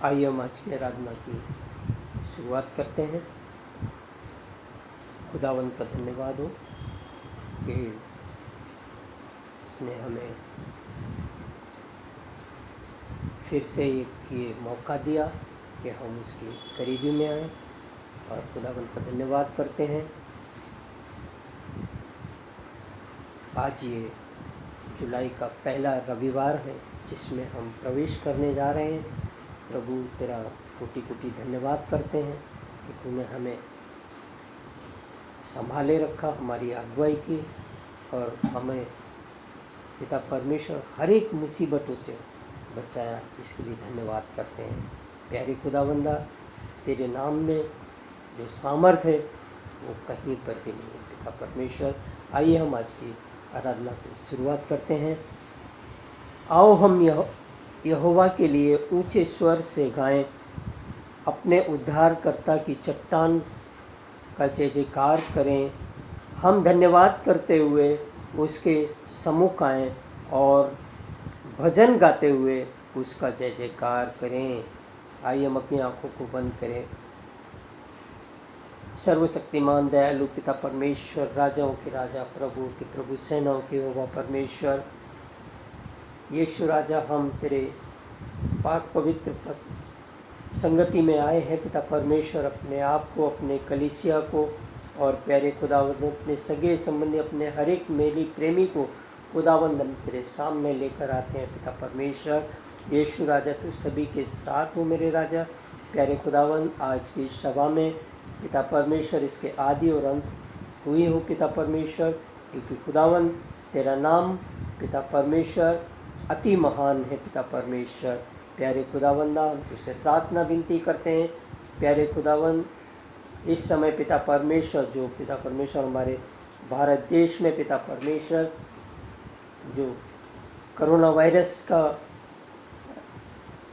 आइए हम आज की आराधना की शुरुआत करते हैं। खुदावंत का धन्यवाद हो कि उसने हमें फिर से ये मौका दिया कि हम उसके करीबी में आए, और खुदावंत का धन्यवाद करते हैं। आज ये जुलाई का पहला रविवार है जिसमें हम प्रवेश करने जा रहे हैं। प्रभु तेरा कोटि कोटि धन्यवाद करते हैं कि तूने हमें संभाले रखा, हमारी अगुवाई की, और हमें पिता परमेश्वर हर एक मुसीबतों से बचाया। इसके लिए धन्यवाद करते हैं। प्यारे खुदावंदा, तेरे नाम में जो सामर्थ्य है वो कहीं पर भी नहीं है। पिता परमेश्वर, आइए हम आज की आराधना की शुरुआत करते हैं। आओ हम यहोवा के लिए ऊंचे स्वर से गाएं, अपने उद्धारकर्ता की चट्टान का जय जयकार करें। हम धन्यवाद करते हुए उसके सम्मुख आएं और भजन गाते हुए उसका जय जयकार करें। आइए हम अपनी आंखों को बंद करें। सर्वशक्तिमान दयालु पिता परमेश्वर, राजाओं के राजा, प्रभु के प्रभु, सेनाओं के यहोवा परमेश्वर, यीशु राजा, हम तेरे पाक पवित्र संगति में आए हैं। पिता परमेश्वर, अपने आप को, अपने कलीसिया को और प्यारे खुदावंद, अपने सगे संबंधी, अपने हर एक मेरी प्रेमी को खुदावंद हम तेरे सामने लेकर आते हैं। पिता परमेश्वर, यीशु राजा, तू सभी के साथ हो मेरे राजा। प्यारे खुदावंद, आज की सभा में पिता परमेश्वर इसके आदि और अंत तू ही हो पिता परमेश्वर, क्योंकि खुदावंद तेरा नाम पिता परमेश्वर अति महान है। पिता परमेश्वर, प्यारे खुदावंदा, हम तुझसे प्रार्थना विनती करते हैं। प्यारे खुदावंद, इस समय पिता परमेश्वर, जो पिता परमेश्वर हमारे भारत देश में पिता परमेश्वर जो कोरोना वायरस का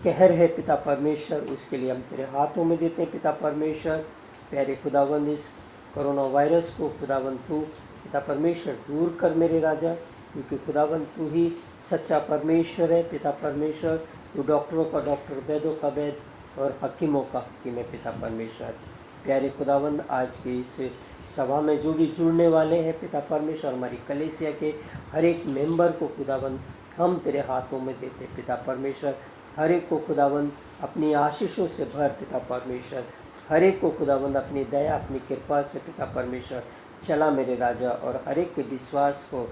कहर है पिता परमेश्वर, उसके लिए हम तेरे हाथों में देते हैं। पिता परमेश्वर, प्यारे खुदावंद, इस कोरोना वायरस को खुदावंद तू पिता परमेश्वर दूर कर मेरे राजा, क्योंकि खुदावंद तू ही सच्चा परमेश्वर है। पिता परमेश्वर, तू डॉक्टरों का डॉक्टर, वैद्यों का वैद्य और हकीमों का हकीम है। पिता परमेश्वर, प्यारे खुदावंद, आज की इस सभा में जो भी जुड़ने वाले हैं पिता परमेश्वर, हमारी कलीसिया के हर एक मेंबर को खुदावंद हम तेरे हाथों में देते। पिता परमेश्वर, हर एक को खुदावंद अपनी आशीषों से भर। पिता परमेश्वर, हर एक को खुदावंद अपनी दया, अपनी कृपा से पिता परमेश्वर चला मेरे राजा, और हर एक के विश्वास को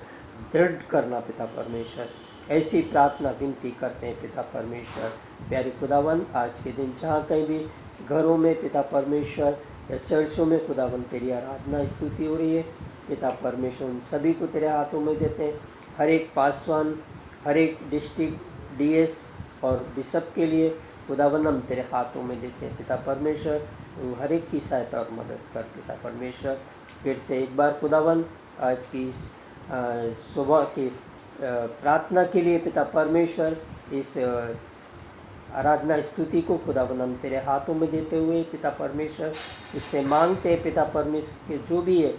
दृढ़ करना पिता परमेश्वर। ऐसी प्रार्थना विनती करते हैं पिता परमेश्वर। प्यारे खुदावंद, आज के दिन जहाँ कहीं भी घरों में पिता परमेश्वर या चर्चों में खुदावंद तेरी आराधना स्तुति हो रही है, पिता परमेश्वर उन सभी को तेरे हाथों में देते हैं। हर एक पासवान, हर एक डिस्ट्रिक्ट डीएस और बिशप के लिए खुदावंद हम तेरे हाथों में देते हैं। पिता परमेश्वर, हर एक की सहायता और मदद कर पिता परमेश्वर। फिर से एक बार खुदावंद, आज की इस सुबह की प्रार्थना के लिए पिता परमेश्वर, इस आराधना स्तुति को खुदावंद हम तेरे हाथों में देते हुए पिता परमेश्वर उससे मांगते हैं पिता परमेश्वर के जो भी है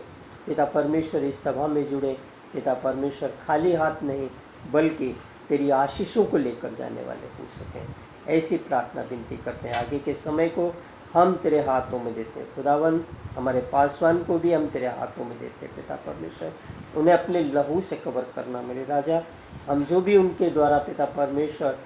पिता परमेश्वर इस सभा में जुड़े पिता परमेश्वर खाली हाथ नहीं बल्कि तेरी आशीषों को लेकर जाने वाले हो सकें। ऐसी प्रार्थना विनती करते हैं। आगे के समय को हम तेरे हाथों में देते हैं खुदावंद। हमारे पासवान को भी हम तेरे हाथों में देते हैं पिता परमेश्वर, उन्हें अपने लहू से कवर करना मेरे राजा। हम जो भी उनके द्वारा पिता परमेश्वर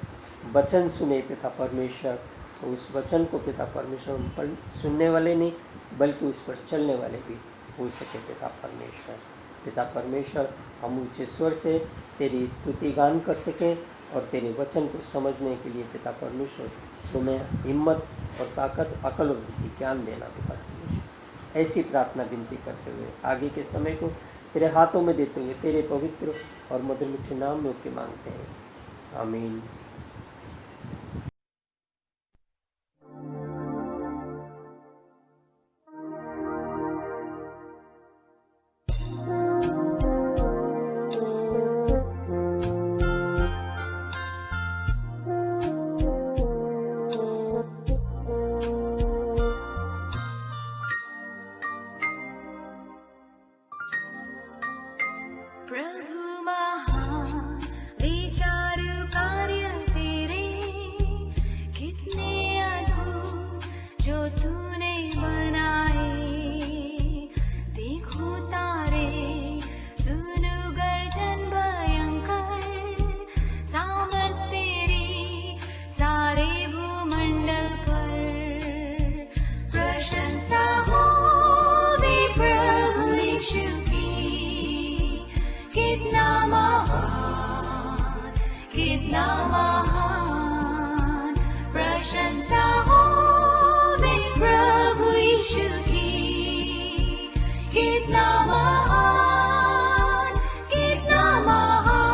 वचन सुने पिता परमेश्वर, तो उस वचन को पिता परमेश्वर हम पर सुनने वाले नहीं बल्कि उस पर चलने वाले भी हो सके पिता परमेश्वर। पिता परमेश्वर, हम ऊंचे स्वर से तेरी स्तुति गान कर सकें और तेरे वचन को समझने के लिए पिता परमेश्वर तुम्हें हिम्मत और ताकत, अकल और बुद्धि ज्ञान देना पिता परमेश्वर। ऐसी प्रार्थना विनती करते हुए आगे के समय को तेरे हाथों में देते हुए तेरे पवित्र और मधुर मीठे नाम में के मांगते हैं, आमीन। प्रभु महान विचार कितना महान प्रशंसा हो दे प्रभु यीशु की, कितना महान, कितना महान।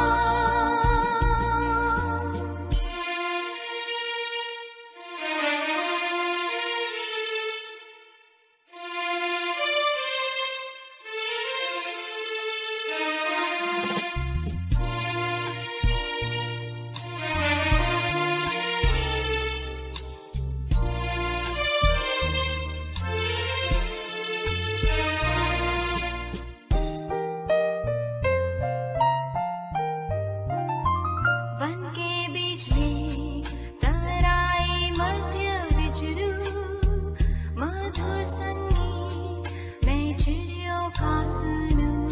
वन के बीच में तराई मध्य विचरू, मधुर संगीत मैं चिड़ियों का सुनूं।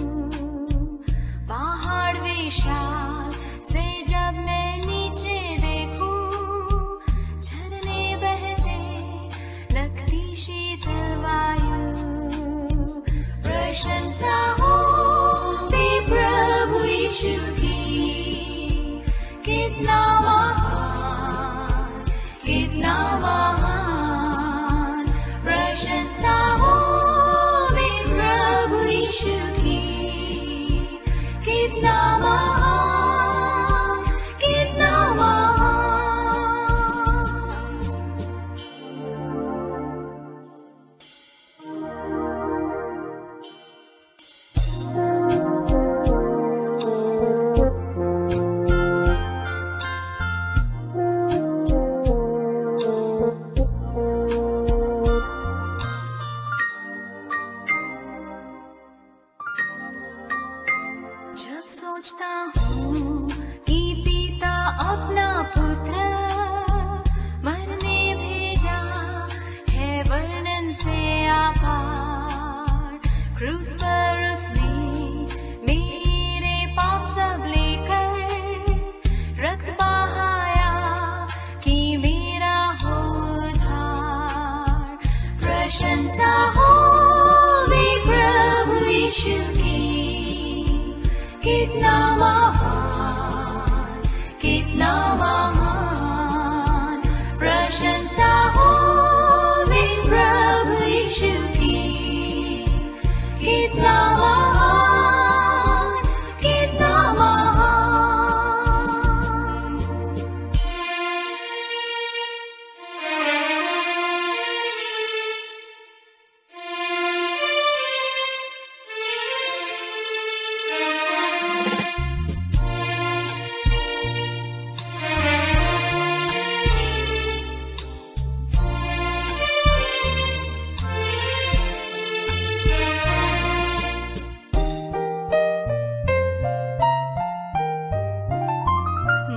पहाड़ विशाल से जब मैं नीचे देखूं, झरने बहते लगती शीतल वायु। प्रशंसा हो दे प्रभु यीशु की, कितना महान, कितना महान। प्रशंसा हो दे प्रभु यीशु की, कितना महान, कितना महान। जब सोचता हूँ कि पिता अपना पुत्र मरने भेजा है वर्णन से आपार, क्रूस पर उसने मेरे पाप सब लेकर रक्त बहाया कि मेरा हो उद्धार। प्रशंसा हो दे प्रभु यीशु की, कितना महान, कितना महान। प्रशंसा हो दे प्रभु यीशु की, कितना महान, कितना महान।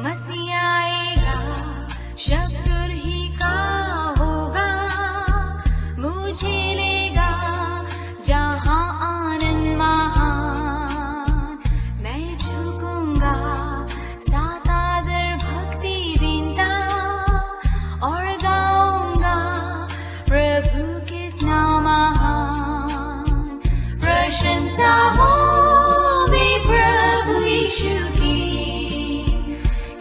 मसीह आएगा, शब्द ही का होगा, मुझे लेगा जहाँ आनंद महान। मैं झुकूंगा सात आदर भक्ति दीनता और गाऊंगा प्रभु कितना महान। प्रशंसा हो दे प्रभु यीशु की,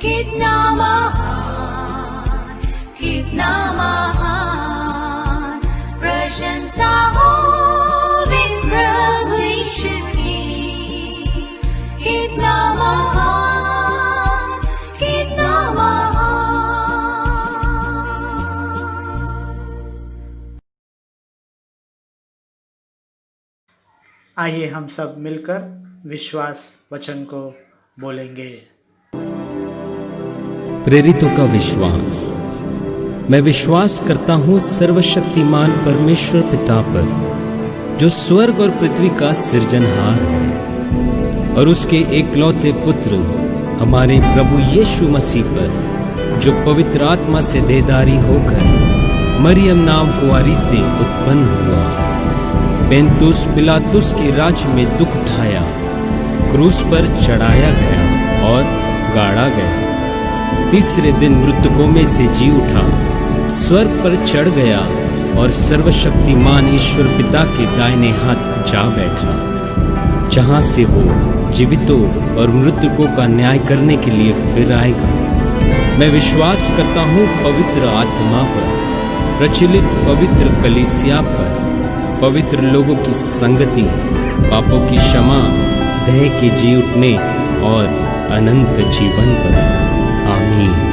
कितना महान, कितना महान। प्रशंसा हो दे प्रभु यीशु की, कितना महान, कितना महान। आइए हम सब मिलकर विश्वास वचन को बोलेंगे। प्रेरितों का विश्वास। मैं विश्वास करता हूँ सर्वशक्तिमान परमेश्वर पिता पर, जो स्वर्ग और पृथ्वी का सृजनहार है, और उसके एकलौते पुत्र हमारे प्रभु यीशु मसीह पर, जो पवित्र आत्मा से देहधारी होकर मरियम नाम कुंवारी से उत्पन्न हुआ, पेंतुस पिलातुस के राज्य में दुख उठाया, क्रूस पर चढ़ाया गया और गाड़ा गया, तीसरे दिन मृतकों में से जी उठा, स्वर्ग पर चढ़ गया और सर्वशक्तिमान ईश्वर पिता के दाहिने हाथ जा बैठा, जहां से वो जीवितों और मृतकों का न्याय करने के लिए फिर आएगा। मैं विश्वास करता हूँ पवित्र आत्मा पर, प्रचलित पवित्र कलीसिया पर, पवित्र लोगों की संगति, पापों की क्षमा, देह के जी उठने और अनंत जीवन पर। आमीन।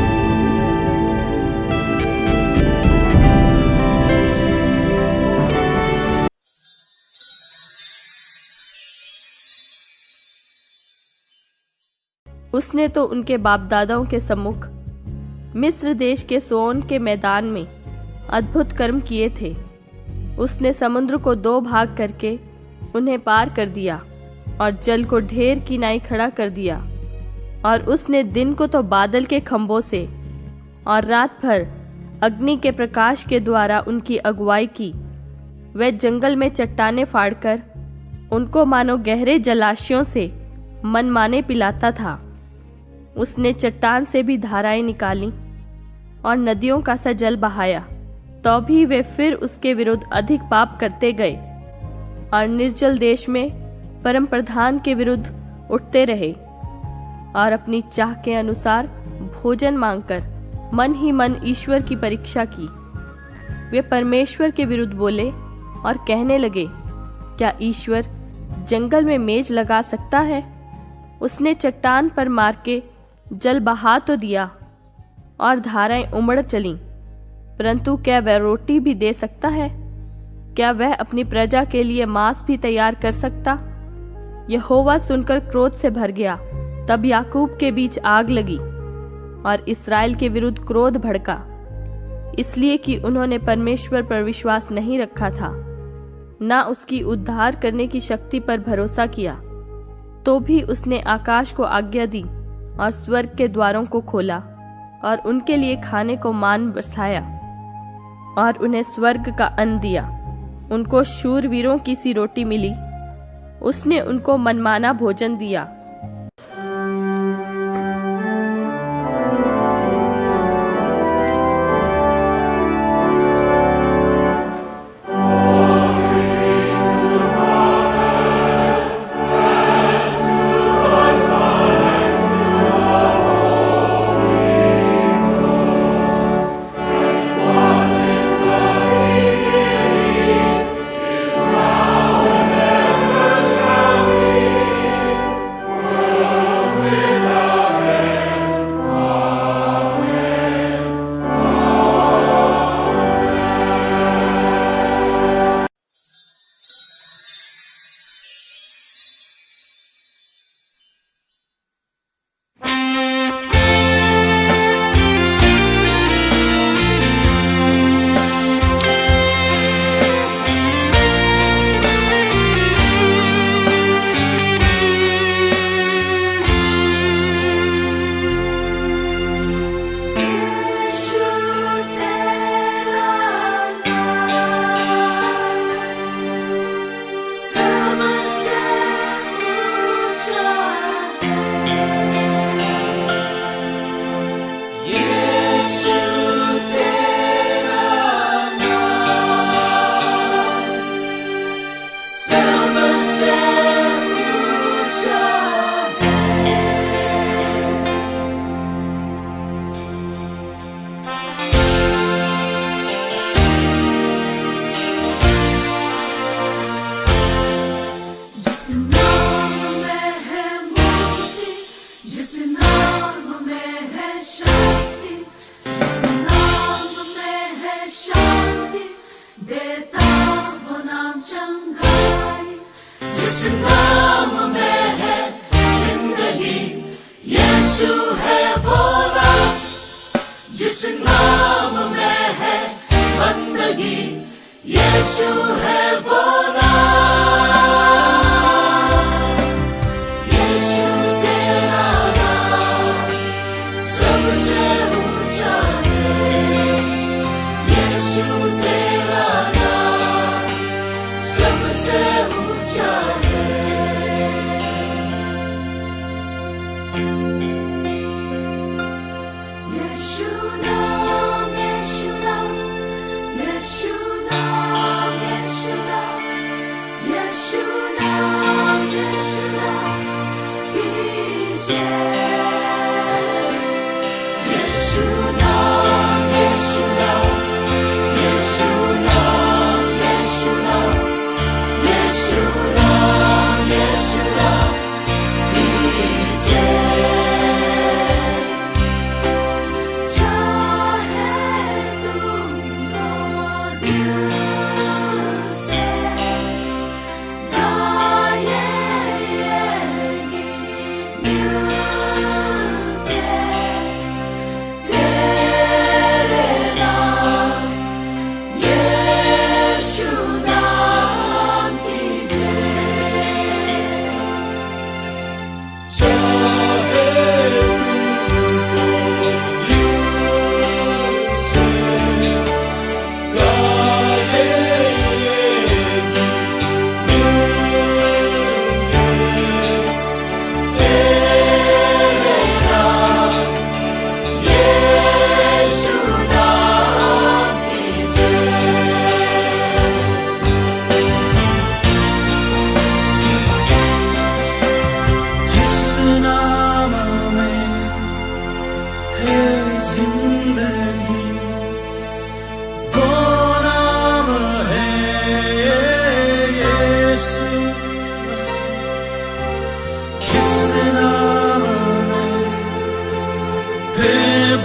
उसने तो उनके बाप दादाओं के सम्मुख मिस्र देश के सोन के मैदान में अद्भुत कर्म किए थे। उसने समुद्र को 2 भाग करके उन्हें पार कर दिया और जल को ढेर किनाई खड़ा कर दिया। और उसने दिन को तो बादल के खंभों से और रात भर अग्नि के प्रकाश के द्वारा उनकी अगुवाई की। वह जंगल में चट्टाने फाड़कर उनको मानो गहरे जलाशयों से मनमाने पिलाता था। उसने चट्टान से भी धाराएं निकाली और नदियों का सा जल बहाया, तो भी वे फिर उसके विरुद्ध अधिक पाप करते गए और निर्जल देश में परम प्रधान के विरुद्ध उठते रहे और अपनी चाह के अनुसार भोजन मांगकर मन ही मन ईश्वर की परीक्षा की। वे परमेश्वर के विरुद्ध बोले और कहने लगे, क्या ईश्वर जंगल में मेज लगा सकता है? उसने चट्टान पर मार के जल बहा तो दिया और धाराएं उमड़ चलीं, परंतु क्या वह रोटी भी दे सकता है? क्या वह अपनी प्रजा के लिए मांस भी तैयार कर सकता? यहोवा सुनकर क्रोध से भर गया। तब याकूब के बीच आग लगी और इस्राएल के विरुद्ध क्रोध भड़का, इसलिए कि उन्होंने परमेश्वर पर विश्वास नहीं रखा था, ना उसकी उद्धार करने की शक्ति पर भरोसा किया। तो भी उसने आकाश को आज्ञा दी और स्वर्ग के द्वारों को खोला और उनके लिए खाने को मान बरसाया और उन्हें स्वर्ग का अन्न दिया। उनको शूरवीरों की सी रोटी मिली। उसने उनको मनमाना भोजन दिया।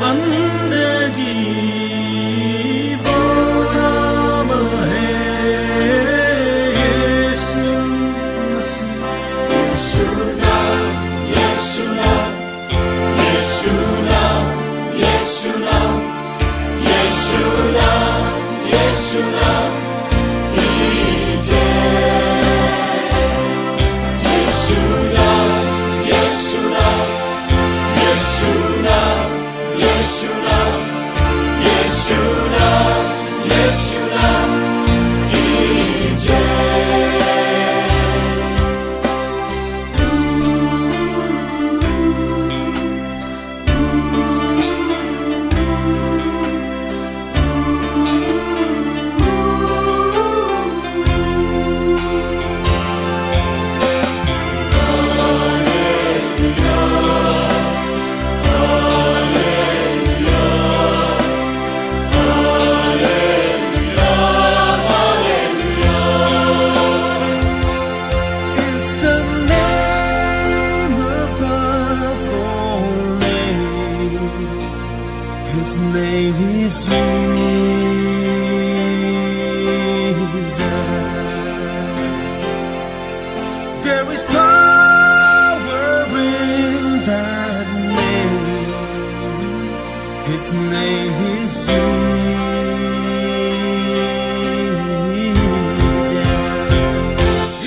बंदगी वो नाम है यीशु यीशु नाम, यीशु नाम, यीशु नाम, यीशु नाम, यीशु नाम, यीशु नाम की जय। यीशु नाम, यीशु नाम, यीशु नाम, यीशु नाम, यीशु नाम, यीशु नाम की जय। It's the name above all names. His name is Jesus. There is power in that name. His name is Jesus.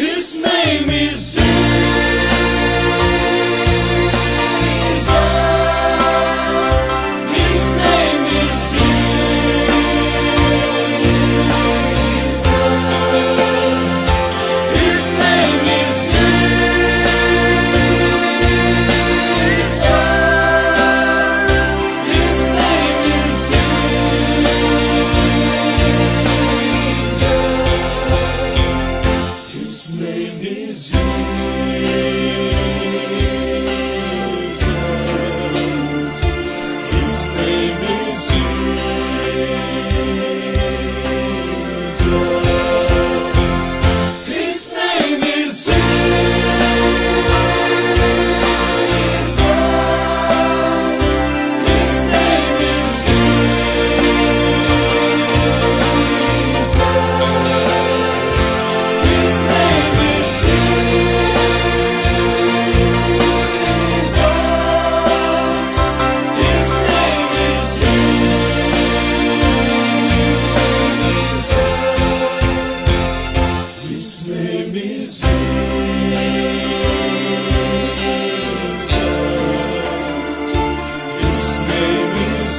His name is Jesus. His name is Jesus. His name is Jesus. His name is Jesus. His name is Jesus. His name is Jesus. His name is Jesus. His name is Jesus. His name is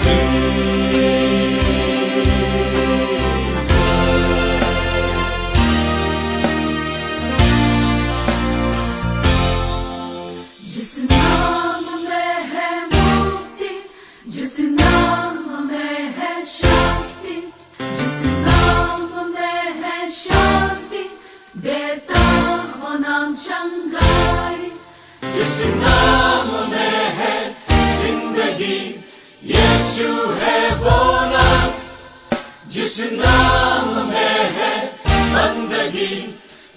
जिस नाम में है मुक्ति, जिस नाम में है शांति, जिस नाम में है शांति, देता वो नाम चंगाई। जिस नाम में है जिंदगी, यीशु है वो नाम। जिस नाम में है बंदगी,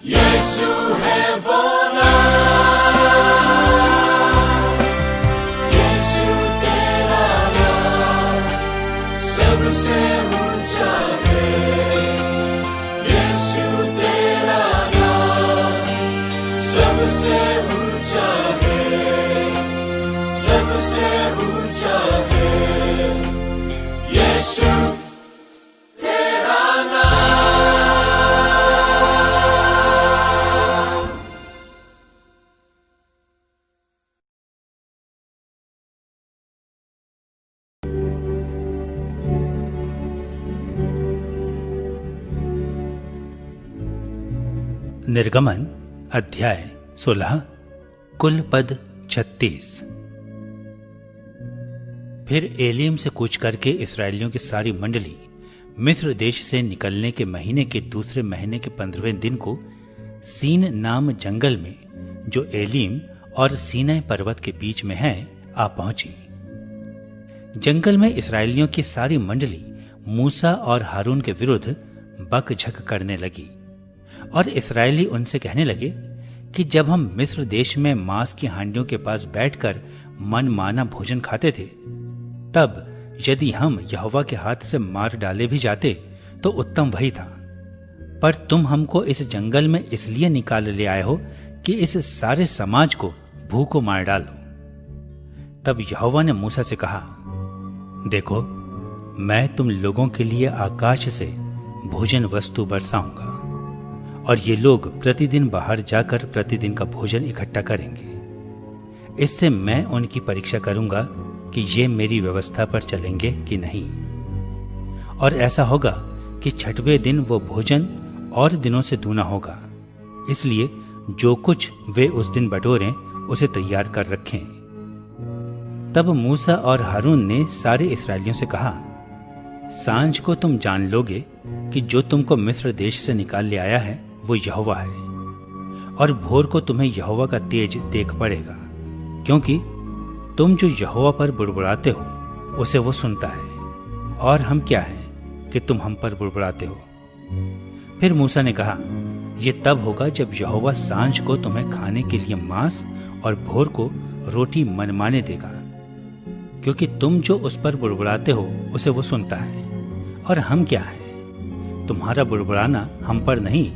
यीशु है वो नाम। यीशु तेरा नाम सबसे ऊंचा है। यीशु तेरा नाम सबसे ऊंचा है, सबसे ऊंचा है। यीशु तेरा नाम। निर्गमन अध्याय 16 कुल पद 36। फिर एलीम से कूच करके इसराइलियों की सारी मंडली मिस्र देश से निकलने के महीने के दूसरे महीने के 15वें दिन को सीन नाम जंगल में, जो एलीम और सीनै पर्वत के बीच में है, आ पहुंची। जंगल में इसराइलियों की सारी मंडली मूसा और हारून के विरुद्ध बकझक करने लगी और इसराइली उनसे कहने लगे कि जब हम मिस्र देश में मांस की हांडियों के पास बैठकर मनमाना भोजन खाते थे, तब यदि हम यहोवा के हाथ से मार डाले भी जाते तो उत्तम वही था, पर तुम हमको इस जंगल में इसलिए निकाल ले आए हो कि इस सारे समाज को भूख को मार डालो। तब यहोवा ने मूसा से कहा, देखो, मैं तुम लोगों के लिए आकाश से भोजन वस्तु बरसाऊंगा और ये लोग प्रतिदिन बाहर जाकर प्रतिदिन का भोजन इकट्ठा करेंगे। इससे मैं उनकी परीक्षा करूंगा कि ये मेरी व्यवस्था पर चलेंगे कि नहीं। और ऐसा होगा कि छठवें दिन वो भोजन और दिनों से दूना होगा, इसलिए जो कुछ वे उस दिन बटोरें उसे तैयार कर रखें। तब मूसा और हारून ने सारे इस्राएलियों से कहा, सांझ को तुम जान लोगे कि जो तुमको मिस्र देश से निकाल ले आया है वो यहोवा है, और भोर को तुम्हें यहोवा का तेज देख पड़ेगा, क्योंकि तुम जो यहोवा पर बुड़बुड़ाते हो उसे वो सुनता है, और हम क्या हैं कि तुम हम पर बुड़बुड़ाते हो। फिर मूसा ने कहा, ये तब होगा जब यहोवा सांझ को तुम्हें खाने के लिए मांस और भोर को रोटी मनमाने देगा, क्योंकि तुम जो उस पर बुड़बुड़ाते हो उसे वो सुनता है, और हम क्या हैं, तुम्हारा बुड़बुड़ाना हम पर नहीं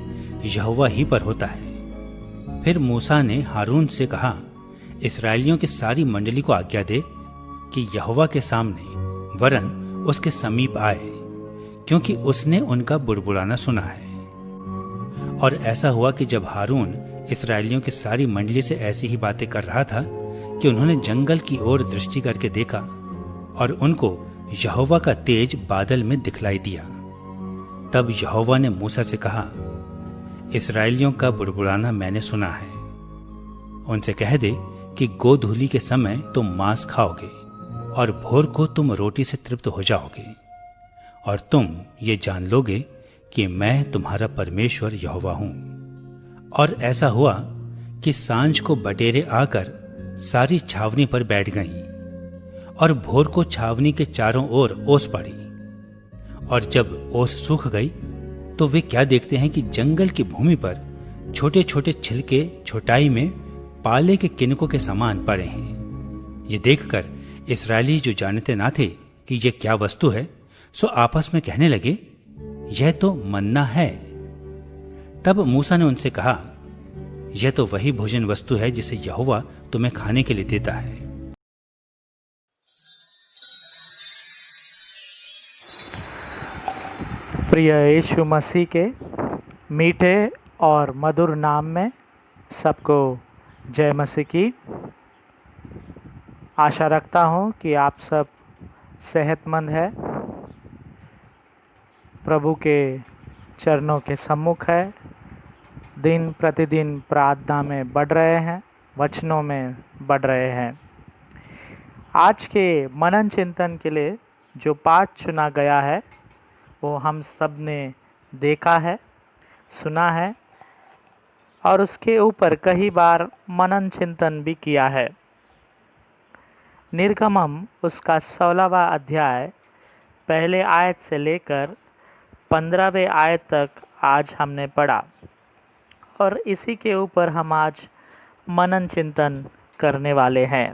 यहोवा ही पर होता है। फिर मूसा ने हारून से कहा, इस्राएलियों की सारी मंडली को आज्ञा दे कि यहोवा के सामने वरन उसके समीप आए, क्योंकि उसने उनका बुड़बुड़ाना सुना है। और ऐसा हुआ कि जब हारून इस्राएलियों की सारी मंडली से ऐसी ही बातें कर रहा था कि उन्होंने जंगल की ओर दृष्टि करके देखा, और उनको यहोवा का तेज बादल में दिखलाई दिया। तब यहोवा ने मूसा से कहा, इस्राएलियों का बुड़बुड़ाना मैंने सुना है। उनसे कह दे कि गोधूली के समय तुम मांस खाओगे और भोर को तुम रोटी से तृप्त हो जाओगे, और तुम ये जान लोगे कि मैं तुम्हारा परमेश्वर यहोवा हूं। और ऐसा हुआ कि सांझ को बटेरें आकर सारी छावनी पर बैठ गईं, और भोर को छावनी के चारों ओर ओस पड़ी। और जब ओस सूख गई तो वे क्या देखते हैं कि जंगल की भूमि पर छोटे छोटे छिलके छोटाई में पाले के किनकों के समान पड़े हैं। ये देखकर इस्राएली जो जानते ना थे कि ये क्या वस्तु है, सो आपस में कहने लगे, यह तो मन्ना है। तब मूसा ने उनसे कहा, यह तो वही भोजन वस्तु है जिसे यहोवा तुम्हें खाने के लिए देता है। प्रिय यीशु मसीह के मीठे और मधुर नाम में सबको जय मसीह की। आशा रखता हूँ कि आप सब सेहतमंद है, प्रभु के चरणों के सम्मुख है, दिन प्रतिदिन प्रार्थना में बढ़ रहे हैं, वचनों में बढ़ रहे हैं। आज के मनन चिंतन के लिए जो पाठ चुना गया है वो हम सब ने देखा है, सुना है, और उसके ऊपर कई बार मनन चिंतन भी किया है। निर्गमम उसका 16वां अध्याय पहले आयत से लेकर 15वें आयत तक आज हमने पढ़ा, और इसी के ऊपर हम आज मनन चिंतन करने वाले हैं।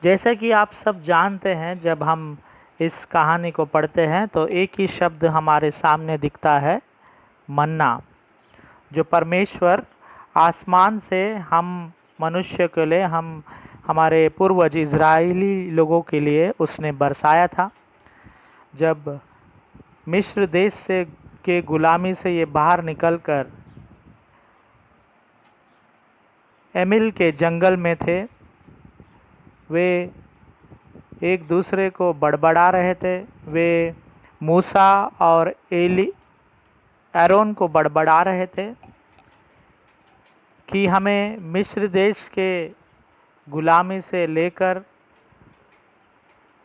जैसे कि आप सब जानते हैं, जब हम इस कहानी को पढ़ते हैं तो एक ही शब्द हमारे सामने दिखता है, मन्ना, जो परमेश्वर आसमान से हम मनुष्य के लिए, हमारे पूर्वज इजरायली लोगों के लिए उसने बरसाया था। जब मिस्र देश से के गुलामी से ये बाहर निकलकर एमिल के जंगल में थे, वे एक दूसरे को बड़बड़ा रहे थे। वे मूसा और एरोन को बड़बड़ा रहे थे कि हमें मिस्र देश के गुलामी से लेकर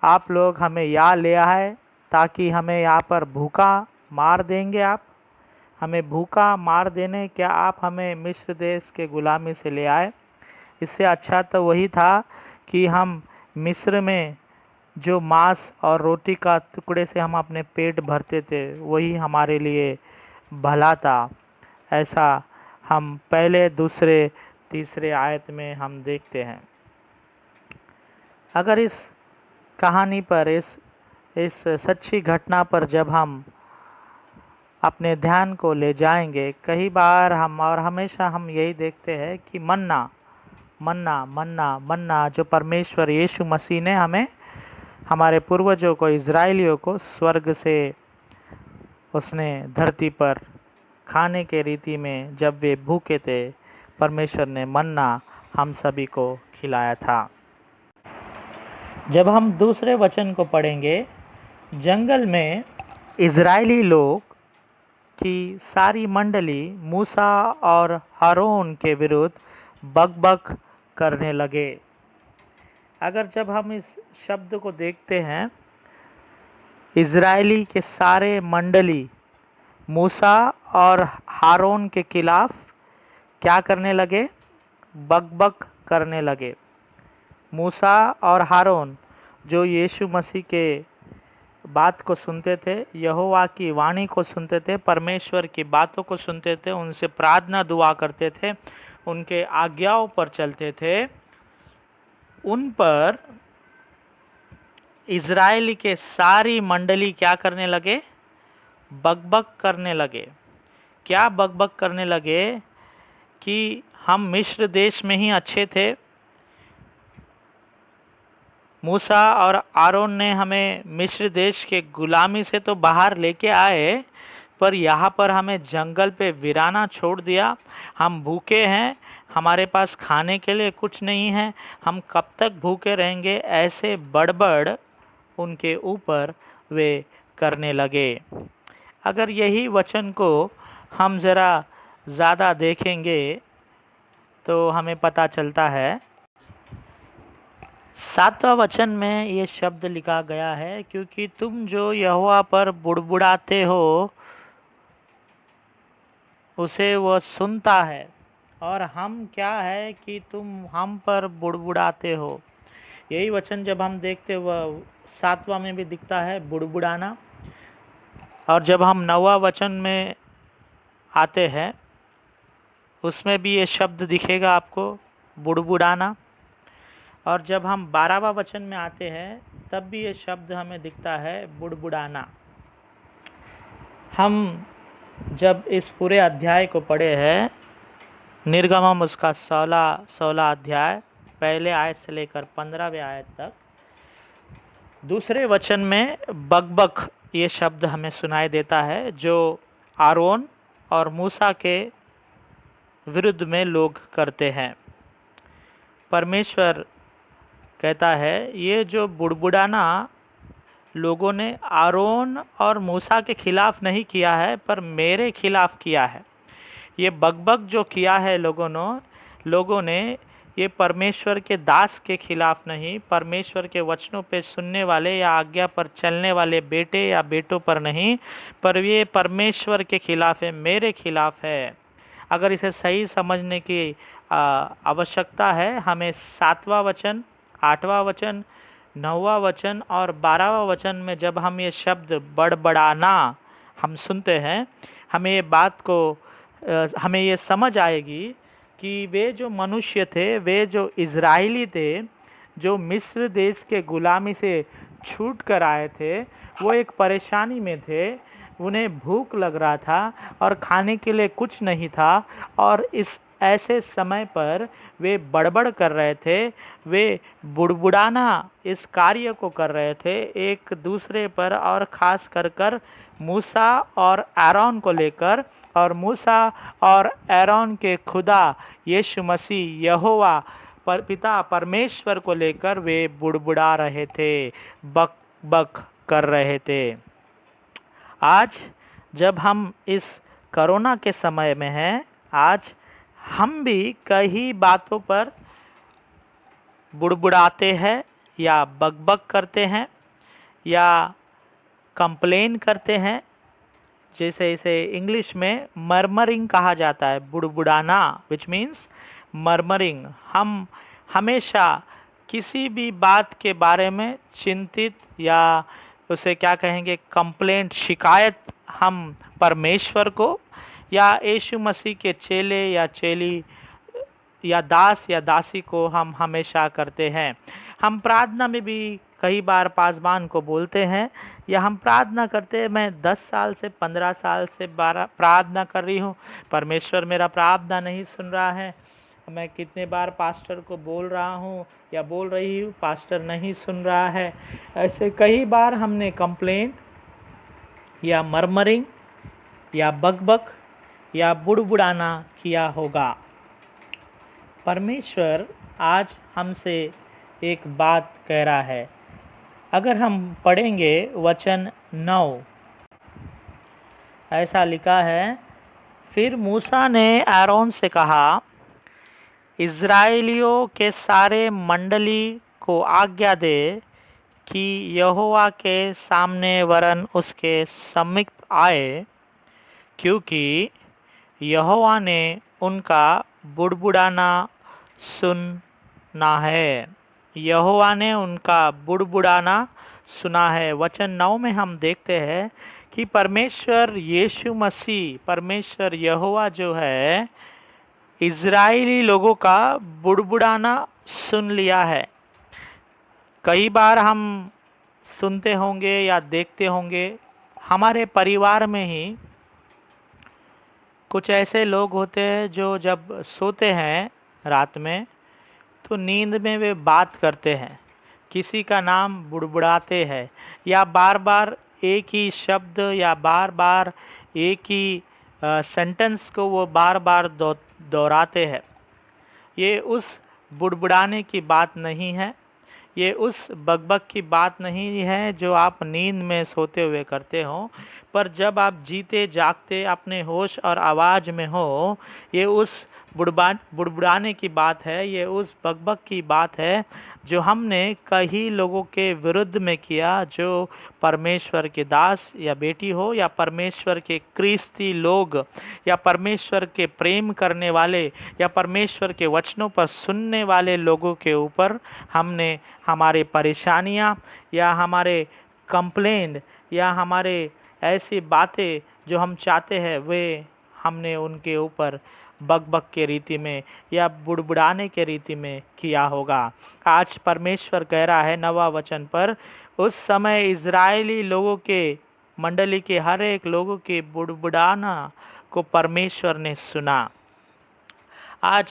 आप लोग हमें यहाँ ले आए, ताकि हमें यहाँ पर भूखा मार देंगे। आप हमें भूखा मार देने, क्या आप हमें मिस्र देश के गुलामी से ले आए? इससे अच्छा तो वही था कि हम मिस्र में जो मांस और रोटी का टुकड़े से हम अपने पेट भरते थे, वही हमारे लिए भला था। ऐसा हम पहले, दूसरे, तीसरे आयत में हम देखते हैं। अगर इस कहानी पर, इस सच्ची घटना पर जब हम अपने ध्यान को ले जाएंगे, कई बार हमेशा हम यही देखते हैं कि मन्ना मन्ना मन्ना मन्ना जो परमेश्वर यीशु मसीह ने हमें, हमारे पूर्वजों को, इज़राइलियों को स्वर्ग से उसने धरती पर खाने के रीति में, जब वे भूखे थे, परमेश्वर ने मन्ना हम सभी को खिलाया था। जब हम दूसरे वचन को पढ़ेंगे, जंगल में इज़राइली लोग की सारी मंडली मूसा और हारून के विरुद्ध बकबक करने लगे। अगर जब हम इस शब्द को देखते हैं, इज़राइली के सारे मंडली मूसा और हारून के खिलाफ क्या करने लगे? बकबक करने लगे। मूसा और हारून जो यीशु मसीह के बात को सुनते थे, यहोवा की वाणी को सुनते थे, परमेश्वर की बातों को सुनते थे, उनसे प्रार्थना दुआ करते थे, उनके आज्ञाओं पर चलते थे, उन पर इज़राइल के सारी मंडली क्या करने लगे? बकबक करने लगे। क्या बकबक करने लगे? कि हम मिस्र देश में ही अच्छे थे, मूसा और आरोन ने हमें मिस्र देश के गुलामी से तो बाहर लेके आए, पर यहाँ पर हमें जंगल पे वीराना छोड़ दिया। हम भूखे हैं, हमारे पास खाने के लिए कुछ नहीं है, हम कब तक भूखे रहेंगे? ऐसे बड़बड़ उनके ऊपर वे करने लगे। अगर यही वचन को हम ज़रा ज़्यादा देखेंगे तो हमें पता चलता है, 7वां वचन में ये शब्द लिखा गया है, क्योंकि तुम जो यहोवा पर बुड़बुड़ाते हो उसे वह सुनता है। और हम क्या है कि तुम हम पर बुड़बुड़ाते हो। यही वचन जब हम देखते, वह 7वां में भी दिखता है, बुड़बुड़ाना। और जब हम 9वां वचन में आते हैं, उसमें भी ये शब्द दिखेगा आपको, बुड़बुड़ाना। और जब हम 12वां वचन में आते हैं, तब भी ये शब्द हमें दिखता है, बुड़बुड़ाना। हम जब इस पूरे अध्याय को पढ़े हैं, निर्गमम उसका 16 अध्याय, पहले आयत से लेकर 15वें आयत तक, दूसरे वचन में बकबक ये शब्द हमें सुनाई देता है, जो आरोन और मूसा के विरुद्ध में लोग करते हैं। परमेश्वर कहता है, ये जो बुड़बुड़ाना लोगों ने आरोन और मूसा के खिलाफ नहीं किया है, पर मेरे खिलाफ किया है। ये बकबक जो किया है लोगों ने ये परमेश्वर के दास के खिलाफ नहीं, परमेश्वर के वचनों पे सुनने वाले या आज्ञा पर चलने वाले बेटे या बेटों पर नहीं, पर ये परमेश्वर के खिलाफ है, मेरे खिलाफ है। अगर इसे सही समझने की आवश्यकता है, हमें 7वां वचन, 8वां वचन, 9वां वचन और 12वां वचन में जब हम ये शब्द बड़बड़ाना हम सुनते हैं, हमें ये बात को हमें ये समझ आएगी कि वे जो मनुष्य थे, वे जो इज़राइली थे, जो मिस्र देश के गुलामी से छूट कर आए थे, वो एक परेशानी में थे। उन्हें भूख लग रहा था और खाने के लिए कुछ नहीं था, और इस ऐसे समय पर वे बड़बड़ कर रहे थे, वे बुड़बुड़ाना इस कार्य को कर रहे थे एक दूसरे पर, और ख़ास कर मूसा और आरोन को लेकर, और मूसा और आरोन के खुदा यीशु मसीह यहोवा पिता परमेश्वर को लेकर वे बुड़बुड़ा रहे थे, बक बक कर रहे थे। आज जब हम इस कोरोना के समय में हैं, आज हम भी कई बातों पर बुड़बुड़ाते हैं या बकबक करते हैं या कंप्लेन करते हैं, जैसे इसे इंग्लिश में मर्मरिंग कहा जाता है, बुड़बुड़ाना, विच मीन्स मर्मरिंग। हम हमेशा किसी भी बात के बारे में चिंतित या उसे क्या कहेंगे, कंप्लेंट, शिकायत हम परमेश्वर को या यीशु मसीह के चेले या चेली या दास या दासी को हम हमेशा करते हैं। हम प्रार्थना में भी कई बार पासबान को बोलते हैं या हम प्रार्थना करते हैं, मैं 10 साल से 15 साल से प्रार्थना कर रही हूँ, परमेश्वर मेरा प्रार्थना नहीं सुन रहा है। मैं कितने बार पास्टर को बोल रहा हूँ या बोल रही हूँ, पास्टर नहीं सुन रहा है। ऐसे कई बार हमने कंप्लेंट या मरमरिंग या बकबक या बुड़बुड़ाना किया होगा। परमेश्वर आज हमसे एक बात कह रहा है। अगर हम पढ़ेंगे वचन 9, ऐसा लिखा है, फिर मूसा ने आरोन से कहा, इज़राइलियों के सारे मंडली को आज्ञा दे कि यहोवा के सामने वरन उसके समीप आए, क्योंकि यहोवा ने उनका बुड़बुड़ाना सुना है। यहोवा ने उनका बुड़बुड़ाना सुना है। वचन 9 में हम देखते हैं कि परमेश्वर यीशु मसीह, परमेश्वर यहोवा जो है, इज़राइली लोगों का बुड़बुड़ाना सुन लिया है। कई बार हम सुनते होंगे या देखते होंगे, हमारे परिवार में ही कुछ ऐसे लोग होते हैं जो जब सोते हैं रात में तो नींद में वे बात करते हैं, किसी का नाम बुड़बुड़ाते हैं या बार बार एक ही शब्द या बार बार एक ही सेंटेंस को वो बार बार दोहराते हैं। ये उस बुड़बुड़ाने की बात नहीं है, ये उस बकबक की बात नहीं है जो आप नींद में सोते हुए करते हो, पर जब आप जीते जागते अपने होश और आवाज़ में हो, ये उस बुड़बुड़ाने की बात है, ये उस बकबक की बात है जो हमने कई लोगों के विरुद्ध में किया, जो परमेश्वर के दास या बेटी हो या परमेश्वर के क्रिस्ती लोग या परमेश्वर के प्रेम करने वाले या परमेश्वर के वचनों पर सुनने वाले लोगों के ऊपर हमने हमारे परेशानियां या हमारे कंप्लेंट या हमारे ऐसी बातें जो हम चाहते हैं वे हमने उनके ऊपर बकबक के रीति में या बुड़बुड़ाने के रीति में किया होगा। आज परमेश्वर कह रहा है 9वां वचन पर, उस समय इज़राइली लोगों के मंडली के हर एक लोगों के बुड़बुड़ाना को परमेश्वर ने सुना। आज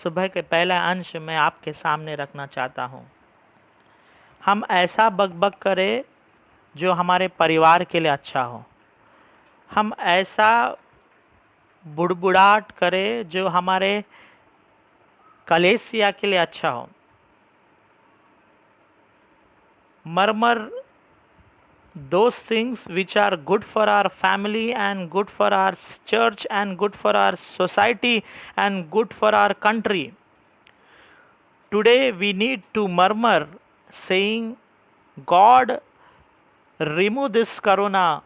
सुबह के पहला अंश में आपके सामने रखना चाहता हूँ। हम ऐसा बकबक करें जो हमारे परिवार के लिए अच्छा हो, हम ऐसा बुड़बुड़ाहट करें जो हमारे कलेसिया के लिए अच्छा हो। मरमर those things which are good for our family and good for our church and good for our society and good for our country. Today we need to murmur saying, God, remove this corona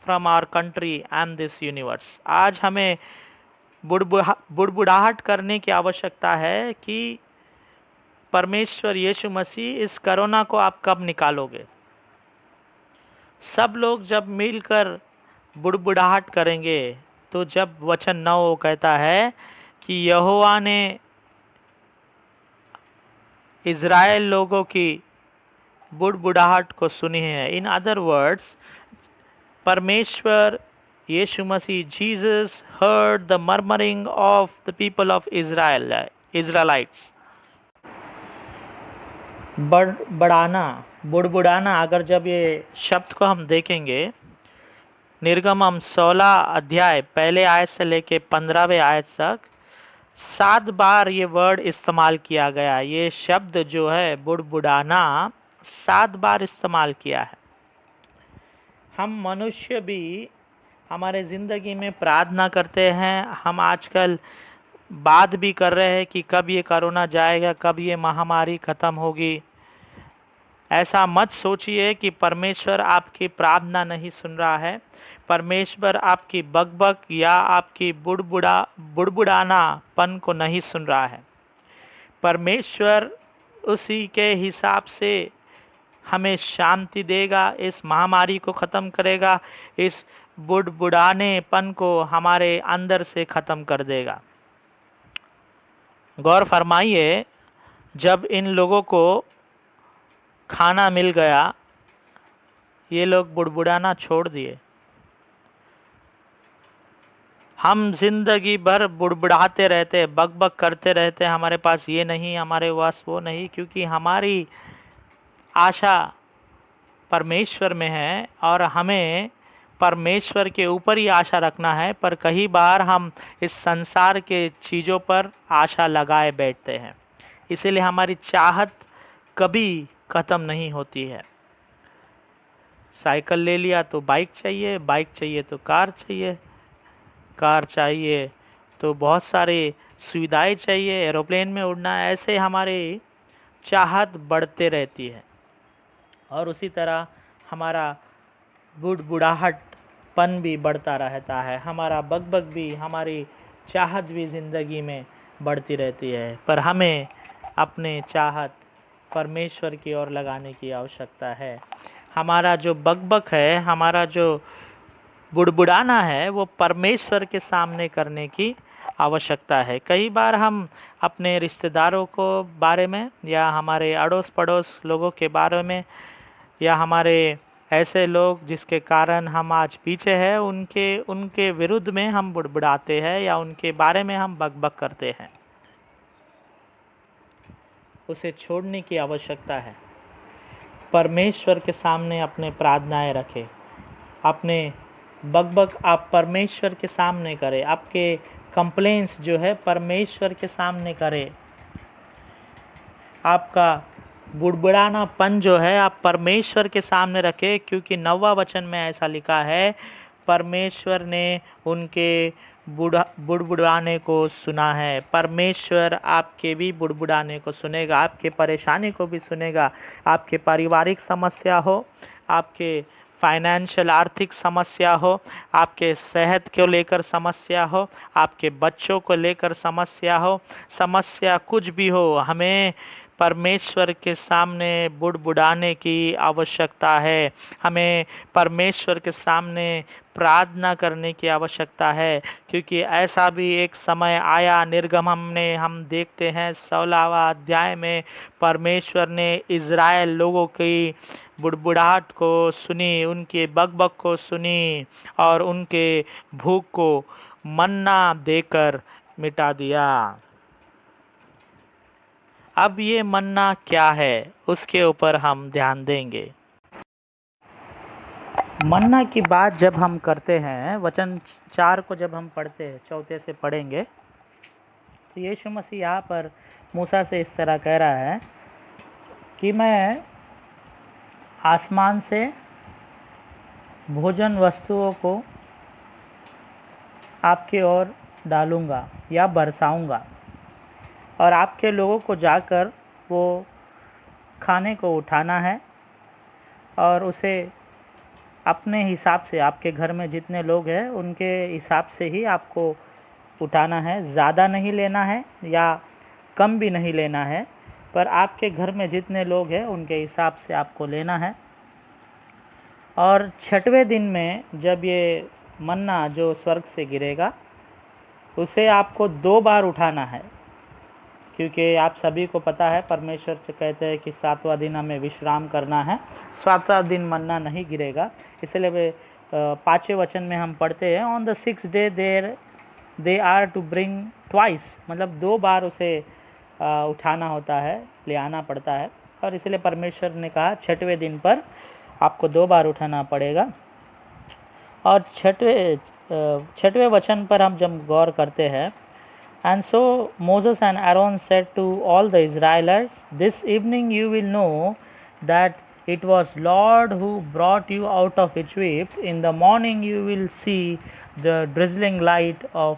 from our country and this universe. आज हमें बुड़बुड़ाहट करने की आवश्यकता है कि परमेश्वर यीशु मसीह इस कोरोना को आप कब निकालोगे। सब लोग जब मिलकर बुड़बुड़ाहट करेंगे तो जब वचन 9 कहता है कि यहोवा ने इज़राइल लोगों की बुड़बुड़ाहट को सुनी है। इन अदर वर्ड्स, परमेश्वर यीशु मसीह Jesus heard the murmuring of the people of Israelites. बुड़बुड़ाना, अगर जब ये शब्द को हम देखेंगे, निर्गमम 16 अध्याय पहले आयत से लेके 15वें आयत तक 7 बार ये वर्ड इस्तेमाल किया गया। ये शब्द जो है बुड़बुड़ाना 7 बार इस्तेमाल किया है। हम मनुष्य भी हमारे ज़िंदगी में प्रार्थना करते हैं, हम आजकल बात भी कर रहे हैं कि कब ये कोरोना जाएगा, कब ये महामारी ख़त्म होगी। ऐसा मत सोचिए कि परमेश्वर आपकी प्रार्थना नहीं सुन रहा है, परमेश्वर आपकी बकबक या आपकी बुड़बुड़ानापन को नहीं सुन रहा है। परमेश्वर उसी के हिसाब से हमें शांति देगा, इस महामारी को ख़त्म करेगा, इस बुड़बुड़ानेपन को हमारे अंदर से ख़त्म कर देगा। गौर फरमाइए, जब इन लोगों को खाना मिल गया, ये लोग बुड़बुड़ाना छोड़ दिए। हम जिंदगी भर बुड़बुड़ाते रहते, बक करते रहते, हमारे पास ये नहीं, हमारे पास वो नहीं, क्योंकि हमारी आशा परमेश्वर में है और हमें परमेश्वर के ऊपर ही आशा रखना है। पर कई बार हम इस संसार के चीज़ों पर आशा लगाए बैठते हैं, इसीलिए हमारी चाहत कभी ख़त्म नहीं होती है। साइकिल ले लिया तो बाइक चाहिए, बाइक चाहिए तो कार चाहिए, कार चाहिए तो बहुत सारे सुविधाएं चाहिए, एरोप्लेन में उड़ना, ऐसे हमारी चाहत बढ़ते रहती है। और उसी तरह हमारा बुड़बुड़ाहटपन भी बढ़ता रहता है, हमारा बक भी, हमारी चाहत भी ज़िंदगी में बढ़ती रहती है। पर हमें अपने चाहत परमेश्वर की ओर लगाने की आवश्यकता है। हमारा जो बक है, हमारा जो बुड़बुड़ाना है, वो परमेश्वर के सामने करने की आवश्यकता है। कई बार हम अपने रिश्तेदारों को बारे में, या हमारे अड़ोस पड़ोस लोगों के बारे में, या हमारे ऐसे लोग जिसके कारण हम आज पीछे हैं, उनके विरुद्ध में हम बुड़बुड़ाते हैं या उनके बारे में हम बक करते हैं। उसे छोड़ने की आवश्यकता है। परमेश्वर के सामने अपने प्रार्थनाएं रखें, अपने बक आप परमेश्वर के सामने करें, आपके कंप्लेंट्स जो है परमेश्वर के सामने करें। आपका बुड़बुड़ानापन जो है आप परमेश्वर के सामने रखें, क्योंकि 9वां वचन में ऐसा लिखा है, परमेश्वर ने उनके बुड़बुड़ाने को सुना है। परमेश्वर आपके भी बुड़बुड़ाने को सुनेगा, आपके परेशानी को भी सुनेगा। आपके पारिवारिक समस्या हो, आपके फाइनेंशियल आर्थिक समस्या हो, आपके सेहत को लेकर समस्या हो, आपके बच्चों को लेकर समस्या हो, समस्या कुछ भी हो, हमें परमेश्वर के सामने बुड़बुड़ाने की आवश्यकता है। हमें परमेश्वर के सामने प्रार्थना करने की आवश्यकता है, क्योंकि ऐसा भी एक समय आया, निर्गमन में हम देखते हैं 16वां अध्याय में, परमेश्वर ने इज़राइल लोगों की बुड़बुड़ाहट को सुनी, उनके बक को सुनी और उनके भूख को मन्ना देकर मिटा दिया। अब ये मन्ना क्या है, उसके ऊपर हम ध्यान देंगे। मन्ना की बात जब हम करते हैं, वचन 4 को जब हम पढ़ते हैं, चौथे से पढ़ेंगे, तो यीशु मसीह यहाँ पर मूसा से इस तरह कह रहा है कि मैं आसमान से भोजन वस्तुओं को आपके ओर डालूंगा या बरसाऊंगा, और आपके लोगों को जाकर वो खाने को उठाना है और उसे अपने हिसाब से, आपके घर में जितने लोग हैं उनके हिसाब से ही आपको उठाना है। ज़्यादा नहीं लेना है या कम भी नहीं लेना है, पर आपके घर में जितने लोग हैं उनके हिसाब से आपको लेना है। और 6वें दिन में जब ये मन्ना जो स्वर्ग से गिरेगा, उसे आपको 2 बार उठाना है, क्योंकि आप सभी को पता है परमेश्वर से कहते हैं कि 7वां दिन हमें विश्राम करना है, 7वां दिन मन्ना नहीं गिरेगा। इसलिए 5वें वचन में हम पढ़ते हैं, on the 6th day they are to bring twice, मतलब 2 बार उसे उठाना होता है, ले आना पड़ता है। और इसलिए परमेश्वर ने कहा 6वें दिन पर आपको 2 बार उठाना पड़ेगा। और 6वें वचन पर हम जब गौर करते हैं, And so Moses and Aaron said to all the Israelites, this evening you will know that it was Lord who brought you out of Egypt. In the morning you will see the drizzling light of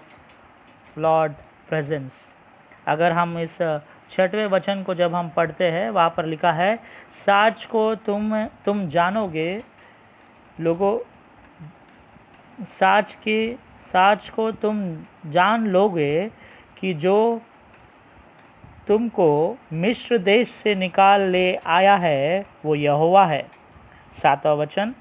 Lord presence. अगर हम इस 6वें वचन को जब हम पढ़ते हैं, वहाँ पर लिखा है, साच को तुम जानोगे लोगों, साच को तुम जान लोगे कि जो तुमको मिस्र देश से निकाल ले आया है वो यहोवा है। 7वां वचन,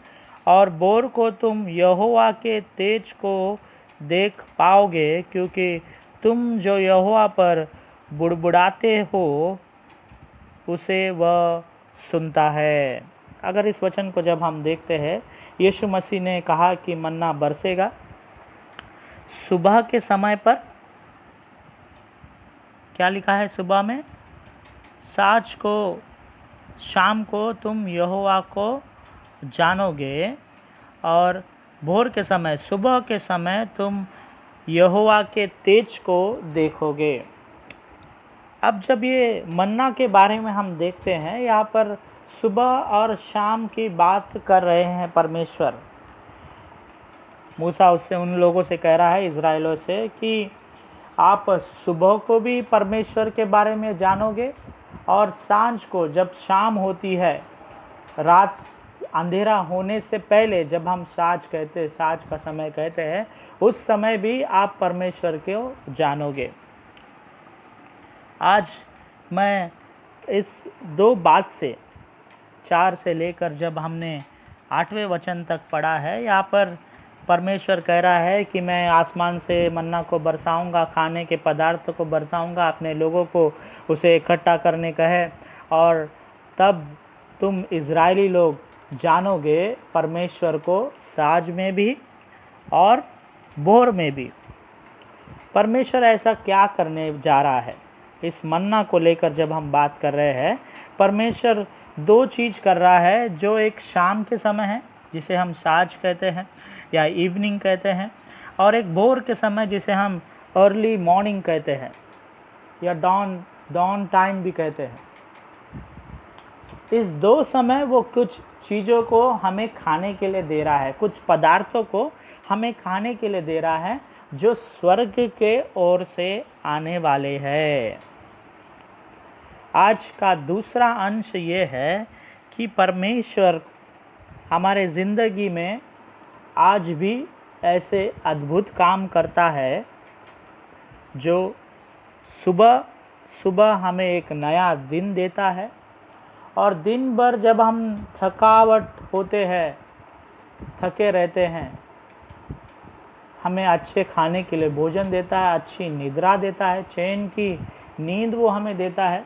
और बोर को तुम यहोवा के तेज को देख पाओगे, क्योंकि तुम जो यहोवा पर बुड़बुड़ाते हो उसे वह सुनता है। अगर इस वचन को जब हम देखते हैं, यीशु मसीह ने कहा कि मन्ना बरसेगा सुबह के समय पर। क्या लिखा है सुबह में? साँझ को, शाम को तुम यहोवा को जानोगे, और भोर के समय, सुबह के समय तुम यहोवा के तेज को देखोगे। अब जब ये मन्ना के बारे में हम देखते हैं, यहाँ पर सुबह और शाम की बात कर रहे हैं परमेश्वर। मूसा उससे, उन लोगों से कह रहा है, इज़राइलों से, कि आप सुबह को भी परमेश्वर के बारे में जानोगे, और सांझ को, जब शाम होती है, रात अंधेरा होने से पहले, जब हम साँझ का समय कहते हैं, उस समय भी आप परमेश्वर को जानोगे। आज मैं इस दो बात से, 4 से लेकर जब हमने 8वें वचन तक पढ़ा है, यहाँ पर परमेश्वर कह रहा है कि मैं आसमान से मन्ना को बरसाऊंगा, खाने के पदार्थ को बरसाऊंगा, अपने लोगों को उसे इकट्ठा करने का है, और तब तुम इज़राइली लोग जानोगे परमेश्वर को साँझ में भी और भोर में भी। परमेश्वर ऐसा क्या करने जा रहा है? इस मन्ना को लेकर जब हम बात कर रहे हैं, परमेश्वर 2 चीज़ कर रहा है, जो एक शाम के समय है, जिसे हम साँझ कहते हैं या इवनिंग कहते हैं, और एक भोर के समय, जिसे हम अर्ली मॉर्निंग कहते हैं या डॉन टाइम भी कहते हैं। इस 2 समय वो कुछ चीज़ों को हमें खाने के लिए दे रहा है, कुछ पदार्थों को हमें खाने के लिए दे रहा है, जो स्वर्ग के ओर से आने वाले हैं। आज का दूसरा अंश ये है कि परमेश्वर हमारे ज़िंदगी में आज भी ऐसे अद्भुत काम करता है, जो सुबह सुबह हमें एक नया दिन देता है, और दिन भर जब हम थकावट होते हैं, थके रहते हैं, हमें अच्छे खाने के लिए भोजन देता है, अच्छी निद्रा देता है, चैन की नींद वो हमें देता है।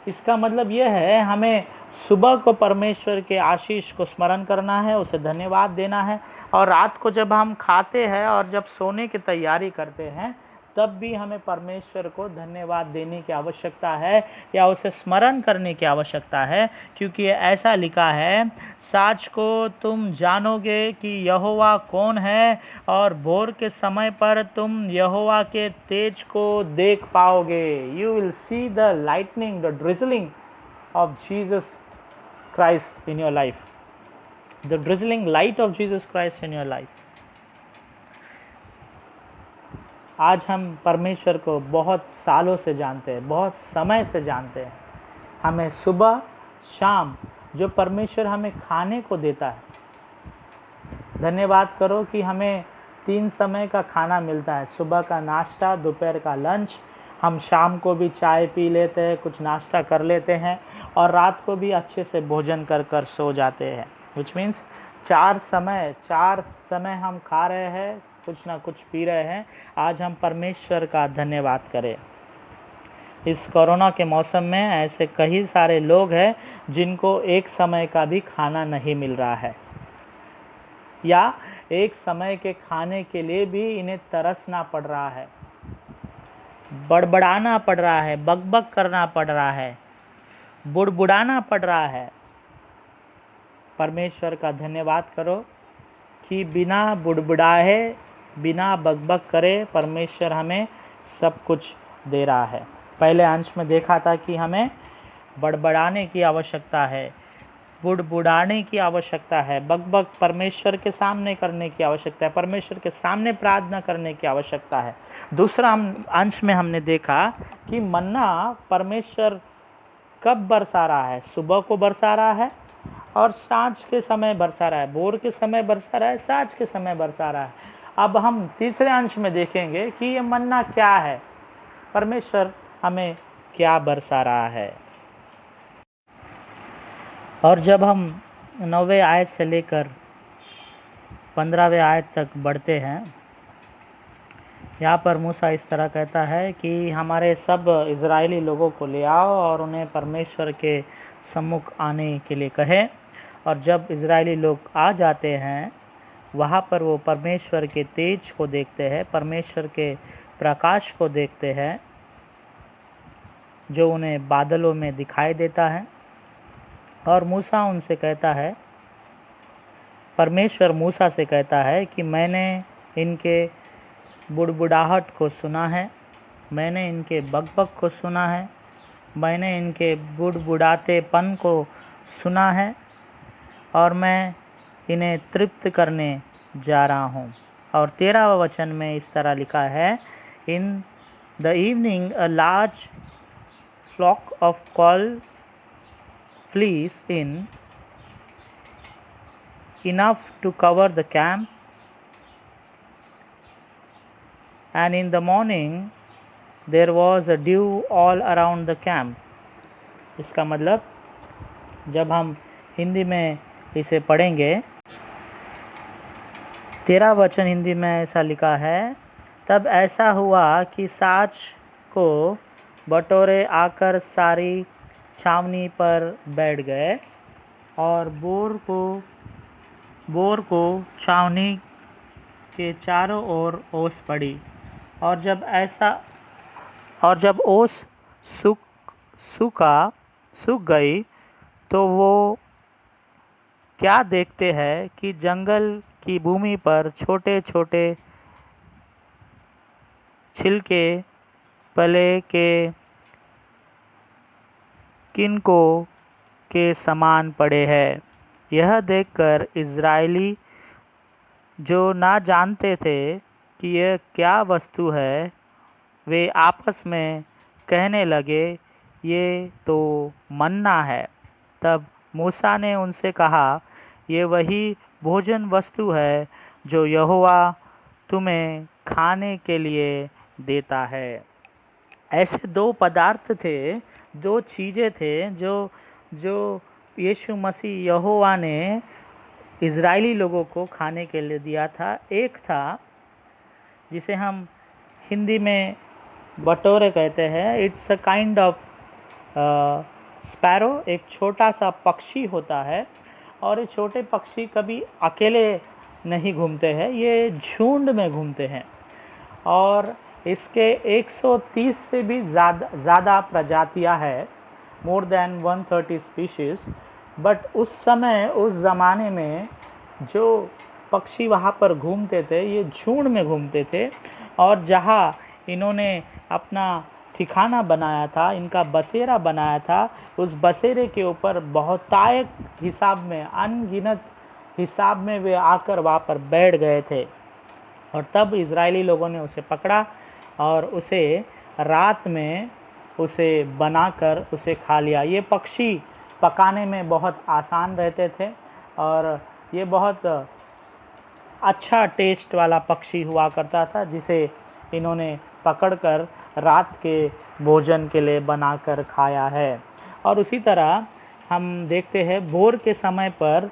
इसका मतलब यह है, हमें सुबह को परमेश्वर के आशीष को स्मरण करना है, उसे धन्यवाद देना है, और रात को जब हम खाते हैं और जब सोने की तैयारी करते हैं, तब भी हमें परमेश्वर को धन्यवाद देने की आवश्यकता है, या उसे स्मरण करने की आवश्यकता है, क्योंकि ऐसा लिखा है, साँझ को तुम जानोगे कि यहोवा कौन है, और भोर के समय पर तुम यहोवा के तेज को देख पाओगे। You will see the lightning, the drizzling of Jesus Christ in your life, the drizzling light of Jesus Christ in your life. आज हम परमेश्वर को बहुत सालों से जानते हैं, बहुत समय से जानते हैं। हमें सुबह शाम जो परमेश्वर हमें खाने को देता है, धन्यवाद करो कि हमें 3 समय का खाना मिलता है, सुबह का नाश्ता, दोपहर का लंच, हम शाम को भी चाय पी लेते हैं, कुछ नाश्ता कर लेते हैं, और रात को भी अच्छे से भोजन कर कर सो जाते हैं। विच मीन्स 4 समय हम खा रहे हैं, कुछ ना कुछ पी रहे हैं। आज हम परमेश्वर का धन्यवाद करें। इस कोरोना के मौसम में ऐसे कई सारे लोग हैं जिनको एक समय का भी खाना नहीं मिल रहा है, या एक समय के खाने के लिए भी इन्हें तरसना पड़ रहा है, बड़बड़ाना पड़ रहा है, बकबक करना पड़ रहा है, बुड़बुड़ाना पड़ रहा है। परमेश्वर का धन्यवाद करो कि बिना बुड़बुड़ाए, बिना बकबक करे परमेश्वर हमें सब कुछ दे रहा है। पहले अंश में देखा था कि हमें बड़बड़ाने की आवश्यकता है, बुड़बुड़ाने की आवश्यकता है, बकबक परमेश्वर के सामने करने की आवश्यकता है, परमेश्वर के सामने प्रार्थना करने की आवश्यकता है। दूसरा अंश में हमने देखा कि मन्ना परमेश्वर कब बरसा रहा है, सुबह को बरसा रहा है, और सांझ के समय बरसा रहा है, भोर के समय बरसा रहा है, सांझ के समय बरसा रहा है। अब हम तीसरे अंश में देखेंगे कि ये मन्ना क्या है, परमेश्वर हमें क्या बरसा रहा है। और जब हम 9वें आयत से लेकर 15वें आयत तक बढ़ते हैं, यहाँ पर मूसा इस तरह कहता है कि हमारे सब इज़राइली लोगों को ले आओ और उन्हें परमेश्वर के सम्मुख आने के लिए कहे। और जब इजरायली लोग आ जाते हैं वहाँ पर वो परमेश्वर के तेज को देखते हैं, परमेश्वर के प्रकाश को देखते हैं जो उन्हें बादलों में दिखाई देता है। और मूसा उनसे कहता है, परमेश्वर मूसा से कहता है कि मैंने इनके बुड़बुड़ाहट को सुना है, मैंने इनके बकबक को सुना है, मैंने इनके बुड़बुड़ातेपन को सुना है और मैं इन्हें तृप्त करने जा रहा हूँ। और 13वां वचन में इस तरह लिखा है, in the evening a large flock of quails flees in enough to cover the camp, and in the morning there was a dew all around the camp. इसका मतलब जब हम हिंदी में इसे पढ़ेंगे, 13 वचन हिंदी में ऐसा लिखा है, तब ऐसा हुआ कि साँझ को बटोरे आकर सारी छावनी पर बैठ गए और बोर को छावनी के चारों ओर ओस पड़ी। और जब ओस सूख गई तो वो क्या देखते हैं कि जंगल की भूमि पर छोटे छोटे छिलके पले के किनको के समान पड़े हैं। यह देखकर इजरायली जो ना जानते थे कि यह क्या वस्तु है, वे आपस में कहने लगे, ये तो मन्ना है। तब मूसा ने उनसे कहा, ये वही भोजन वस्तु है जो यहोवा तुम्हें खाने के लिए देता है। ऐसे दो पदार्थ थे, दो चीज़ें थे जो यीशु मसीह यहोवा ने इजरायली लोगों को खाने के लिए दिया था। एक था जिसे हम हिंदी में बटोरे कहते हैं, it's a kind of sparrow, एक छोटा सा पक्षी होता है। और ये छोटे पक्षी कभी अकेले नहीं घूमते हैं, ये झुंड में घूमते हैं। और इसके 130 से भी ज़्यादा प्रजातियां हैं, मोर देन 130 स्पीशीज़। बट उस समय, उस ज़माने में जो पक्षी वहाँ पर घूमते थे, ये झुंड में घूमते थे। और जहाँ इन्होंने अपना ठिकाना बनाया था, इनका बसेरा बनाया था, उस बसेरे के ऊपर बहुतायत हिसाब में, अनगिनत हिसाब में वे आकर वहाँ पर बैठ गए थे। और तब इजरायली लोगों ने उसे पकड़ा और उसे रात में उसे बनाकर उसे खा लिया। ये पक्षी पकाने में बहुत आसान रहते थे और ये बहुत अच्छा टेस्ट वाला पक्षी हुआ करता था, जिसे इन्होंने पकड़कर रात के भोजन के लिए बनाकर खाया है। और उसी तरह हम देखते हैं भोर के समय पर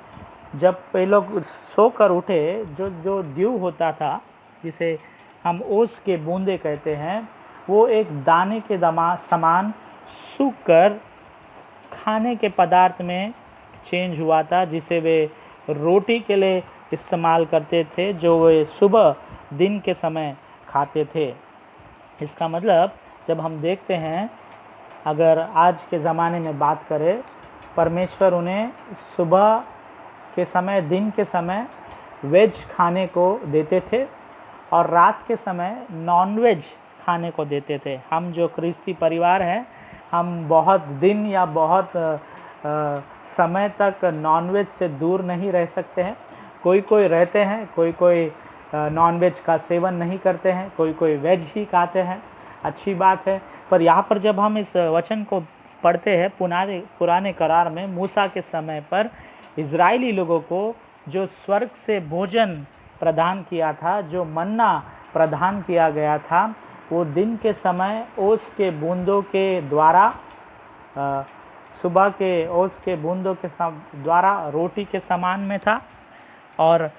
जब वे लोग सोकर उठे, जो ड्यू होता था, जिसे हम ओस के बूंदे कहते हैं, वो एक दाने के समान सूख कर खाने के पदार्थ में चेंज हुआ था, जिसे वे रोटी के लिए इस्तेमाल करते थे, जो वे सुबह दिन के समय खाते थे। इसका मतलब जब हम देखते हैं, अगर आज के ज़माने में बात करें, परमेश्वर उन्हें सुबह के समय, दिन के समय वेज खाने को देते थे और रात के समय नॉन वेज खाने को देते थे। हम जो ख्रिस्ती परिवार हैं, हम बहुत दिन या बहुत समय तक नॉनवेज से दूर नहीं रह सकते हैं। कोई रहते हैं, कोई नॉनवेज का सेवन नहीं करते हैं, कोई वेज ही खाते हैं, अच्छी बात है। पर यहाँ पर जब हम इस वचन को पढ़ते हैं, पुराने करार में मूसा के समय पर इजरायली लोगों को जो स्वर्ग से भोजन प्रदान किया था, जो मन्ना प्रदान किया गया था, वो दिन के समय ओस के बूंदों के द्वारा, सुबह के ओस के बूंदों के द्वारा रोटी के समान में था। और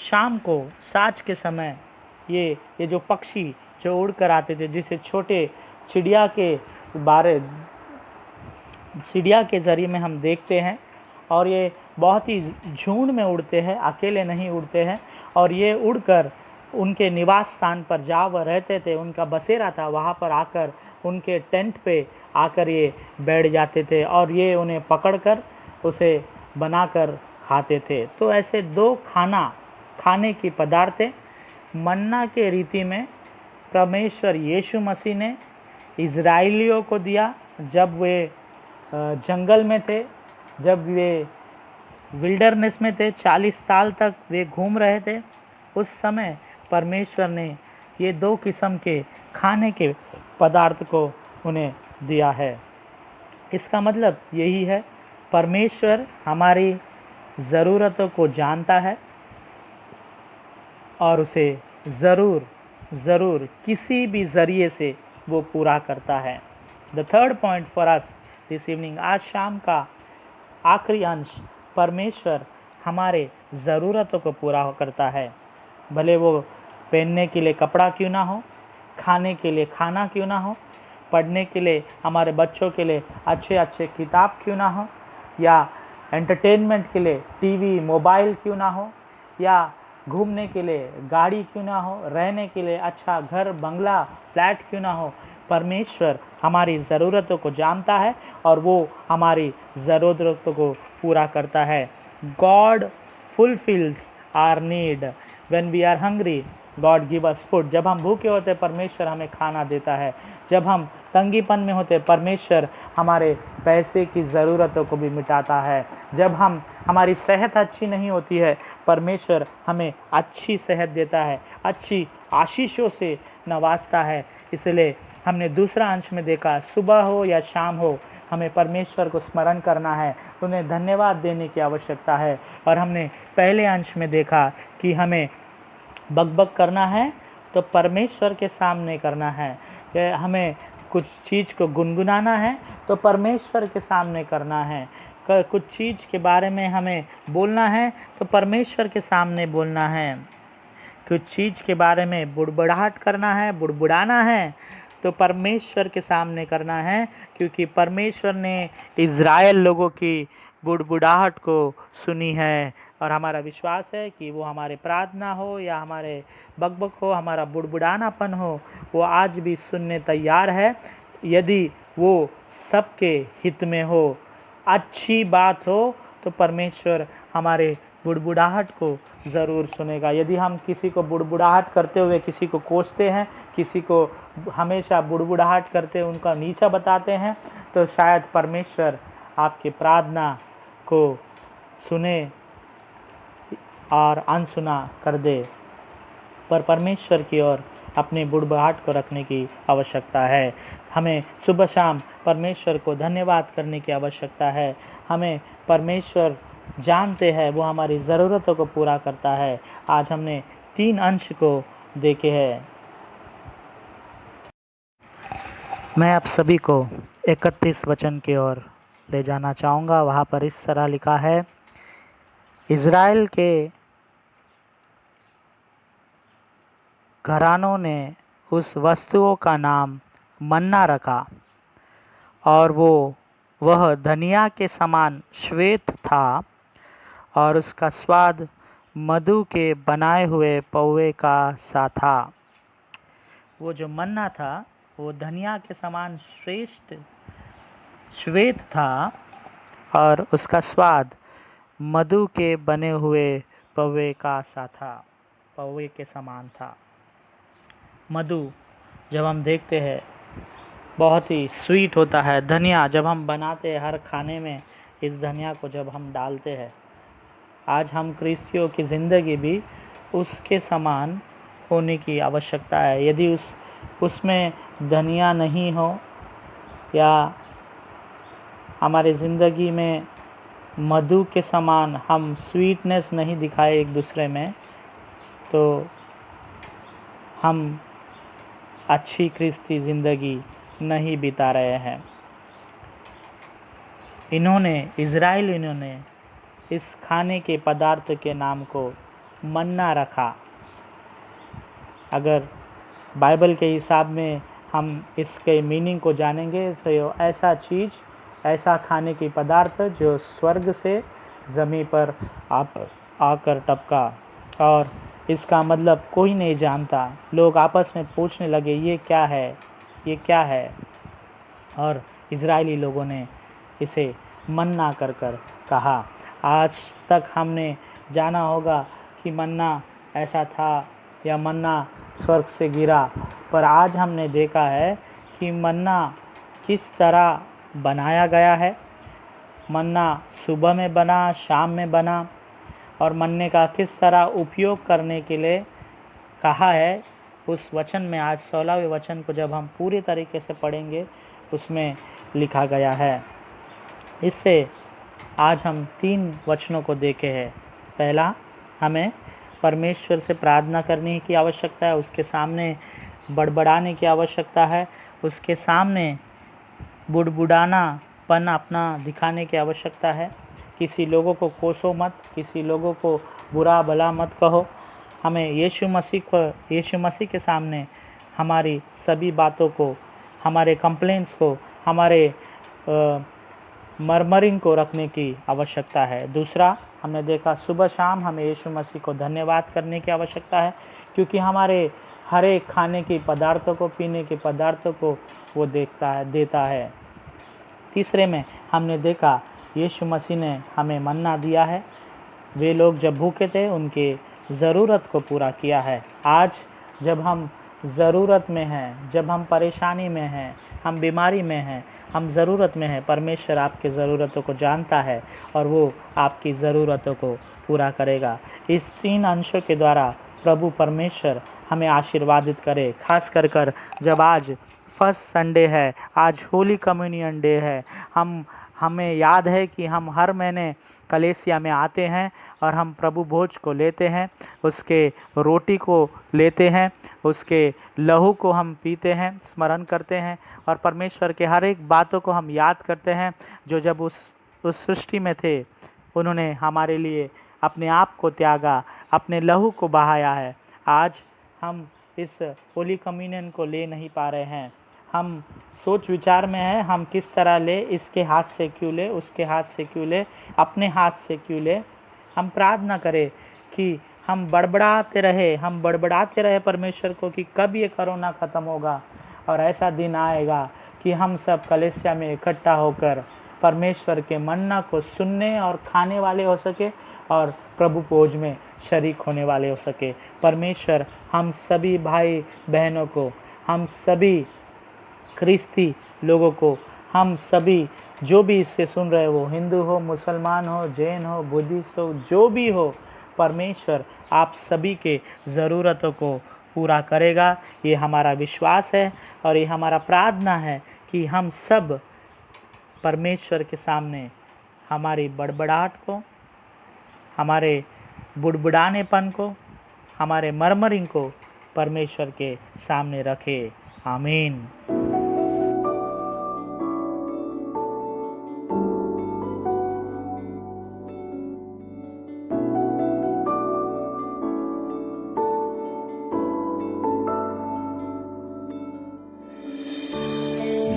शाम को साँझ के समय ये जो पक्षी जो उड़ कर आते थे, जिसे छोटे चिड़िया के चिड़िया के ज़रिए में हम देखते हैं, और ये बहुत ही झुंड में उड़ते हैं, अकेले नहीं उड़ते हैं। और ये उड़कर उनके निवास स्थान पर जहाँ वह रहते थे, उनका बसेरा था, वहाँ पर आकर उनके टेंट पे आकर ये बैठ जाते थे और ये उन्हें पकड़कर उसे बनाकर खाते थे। तो ऐसे दो खाने की पदार्थें मन्ना के रीति में परमेश्वर यीशु मसीह ने इज़राइलियों को दिया जब वे जंगल में थे, जब वे विल्डरनेस में थे, 40 साल तक वे घूम रहे थे। उस समय परमेश्वर ने ये दो किस्म के खाने के पदार्थ को उन्हें दिया है। इसका मतलब यही है, परमेश्वर हमारी ज़रूरतों को जानता है और उसे ज़रूर किसी भी ज़रिए से वो पूरा करता है। The third point for us this evening, आज शाम का आखिरी अंश, परमेश्वर हमारे ज़रूरतों को पूरा करता है। भले वो पहनने के लिए कपड़ा क्यों ना हो, खाने के लिए खाना क्यों ना हो, पढ़ने के लिए हमारे बच्चों के लिए अच्छे किताब क्यों ना हो, या एंटरटेनमेंट के लिए टीवी मोबाइल क्यों ना हो, या घूमने के लिए गाड़ी क्यों ना हो, रहने के लिए अच्छा घर बंगला फ्लैट क्यों ना हो, परमेश्वर हमारी ज़रूरतों को जानता है और वो हमारी ज़रूरतों को पूरा करता है। God fulfils our need when we are hungry, God give us food. जब हम भूखे होते परमेश्वर हमें खाना देता है। जब हम तंगीपन में होते परमेश्वर हमारे पैसे की ज़रूरतों को भी मिटाता है। जब हमारी सेहत अच्छी नहीं होती है, परमेश्वर हमें अच्छी सेहत देता है, अच्छी आशीषों से नवाजता है। इसलिए हमने दूसरा अंश में देखा, सुबह हो या शाम हो, हमें परमेश्वर को स्मरण करना है, उन्हें धन्यवाद देने की आवश्यकता है। और हमने पहले अंश में देखा कि हमें बकबक करना है तो परमेश्वर के सामने करना है, कि हमें कुछ चीज़ को गुनगुनाना है तो परमेश्वर के सामने करना है, कुछ चीज़ के बारे में हमें बोलना है तो परमेश्वर के सामने बोलना है, कुछ चीज़ के बारे में बुड़बुड़ाहट करना है, बुड़बुड़ाना है तो परमेश्वर के सामने करना है, क्योंकि परमेश्वर ने इज़राइल लोगों की बुड़बुड़ाहट को सुनी है। और हमारा विश्वास है कि वो हमारे प्रार्थना हो या हमारे बकबक हो, हमारा बुड़बुड़ानापन हो, वो आज भी सुनने तैयार है, यदि वो सबके हित में हो, अच्छी बात हो तो परमेश्वर हमारे बुड़बुड़ाहट को ज़रूर सुनेगा। यदि हम किसी को बुड़बुड़ाहट करते हुए किसी को कोसते हैं, किसी को हमेशा बुड़बुड़ाहट करते उनका नीचा बताते हैं, तो शायद परमेश्वर आपकी प्रार्थना को सुने और अनसुना कर दे। पर परमेश्वर की ओर अपने बुड़बुड़ाहट को रखने की आवश्यकता है। हमें सुबह शाम परमेश्वर को धन्यवाद करने की आवश्यकता है। हमें परमेश्वर जानते हैं, वो हमारी ज़रूरतों को पूरा करता है। आज हमने 3 अंश को देखे हैं। मैं आप सभी को 31 वचन की ओर ले जाना चाहूँगा। वहाँ पर इस तरह लिखा है, इज़राइल के घरानों ने उस वस्तुओं का नाम मन्ना रखा और वह धनिया के समान श्वेत था और उसका स्वाद मधु के बनाए हुए पौवे का सा था। वो जो मन्ना था वो धनिया के समान श्वेत था और उसका स्वाद मधु के बने हुए पौवे का सा था, पौवे के समान था। मधु जब हम देखते हैं बहुत ही स्वीट होता है। धनिया जब हम बनाते हैं हर खाने में, इस धनिया को जब हम डालते हैं, आज हम क्रिस्तियों की ज़िंदगी भी उसके समान होने की आवश्यकता है। यदि उसमें धनिया नहीं हो या हमारे ज़िंदगी में मधु के समान हम स्वीटनेस नहीं दिखाए एक दूसरे में, तो हम अच्छी क्रिस्ती ज़िंदगी नहीं बिता रहे हैं। इज़राइलियों ने इस खाने के पदार्थ के नाम को मन्ना रखा। अगर बाइबल के हिसाब में हम इसके मीनिंग को जानेंगे तो ऐसा चीज़, ऐसा खाने की पदार्थ जो स्वर्ग से ज़मीन पर आकर टपका, और इसका मतलब कोई नहीं जानता। लोग आपस में पूछने लगे, ये क्या है, ये क्या है? और इजरायली लोगों ने इसे मन्ना कर कहा। आज तक हमने जाना होगा कि मन्ना ऐसा था या मन्ना स्वर्ग से गिरा, पर आज हमने देखा है कि मन्ना किस तरह बनाया गया है। मन्ना सुबह में बना, शाम में बना, और मन्ने का किस तरह उपयोग करने के लिए कहा है उस वचन में, आज 16वें वचन को जब हम पूरी तरीके से पढ़ेंगे उसमें लिखा गया है। इससे आज हम 3 वचनों को देखे हैं। पहला, हमें परमेश्वर से प्रार्थना करने की आवश्यकता है, उसके सामने बड़बड़ाने की आवश्यकता है, उसके सामने बुड़बुड़ानापन अपना दिखाने की आवश्यकता है। किसी लोगों को कोसो मत, किसी लोगों को बुरा भला मत कहो। हमें यीशु मसीह के सामने हमारी सभी बातों को, हमारे कंप्लेंट्स को, हमारे मरमरिंग को रखने की आवश्यकता है। दूसरा, हमने देखा सुबह शाम हमें यीशु मसीह को धन्यवाद करने की आवश्यकता है, क्योंकि हमारे हर एक खाने के पदार्थों को, पीने के पदार्थों को वो देता है। तीसरे में हमने देखा यीशु मसीह ने हमें मन्ना दिया है। वे लोग जब भूखे थे उनके ज़रूरत को पूरा किया है। आज जब हम ज़रूरत में हैं, जब हम परेशानी में हैं, हम बीमारी में हैं, हम ज़रूरत में हैं, परमेश्वर आपकी ज़रूरतों को जानता है और वो आपकी ज़रूरतों को पूरा करेगा। इस 3 अंशों के द्वारा प्रभु परमेश्वर हमें आशीर्वादित करे। खास कर जब आज फर्स्ट संडे है, आज होली कम्युनियन डे है, हमें याद है कि हम हर महीने कलेसिया में आते हैं और हम प्रभु भोज को लेते हैं, उसके रोटी को लेते हैं, उसके लहू को हम पीते हैं, स्मरण करते हैं और परमेश्वर के हर एक बातों को हम याद करते हैं जो जब उस सृष्टि में थे उन्होंने हमारे लिए अपने आप को त्यागा, अपने लहू को बहाया है। आज हम इस होली कम्युनियन को ले नहीं पा रहे हैं। हम सोच विचार में हैं हम किस तरह ले, इसके हाथ से क्यों ले, उसके हाथ से क्यों ले, अपने हाथ से क्यों ले। हम प्रार्थना करें कि हम बड़बड़ाते रहे परमेश्वर को कि कब ये कोरोना ख़त्म होगा और ऐसा दिन आएगा कि हम सब कलेसिया में इकट्ठा होकर परमेश्वर के मन्ना को सुनने और खाने वाले हो सके और प्रभु भोज में शरीक होने वाले हो सके। परमेश्वर हम सभी भाई बहनों को, हम सभी ख्रिस्ती लोगों को, हम सभी जो भी इससे सुन रहे हो, हिंदू हो, मुसलमान हो, जैन हो, बुद्धिस्ट हो, जो भी हो, परमेश्वर आप सभी के ज़रूरतों को पूरा करेगा। ये हमारा विश्वास है और ये हमारा प्रार्थना है कि हम सब परमेश्वर के सामने हमारी बड़बड़ाहट को, हमारे बुड़बुड़ानेपन को, हमारे मरमरिंग को परमेश्वर के सामने रखें। आमीन।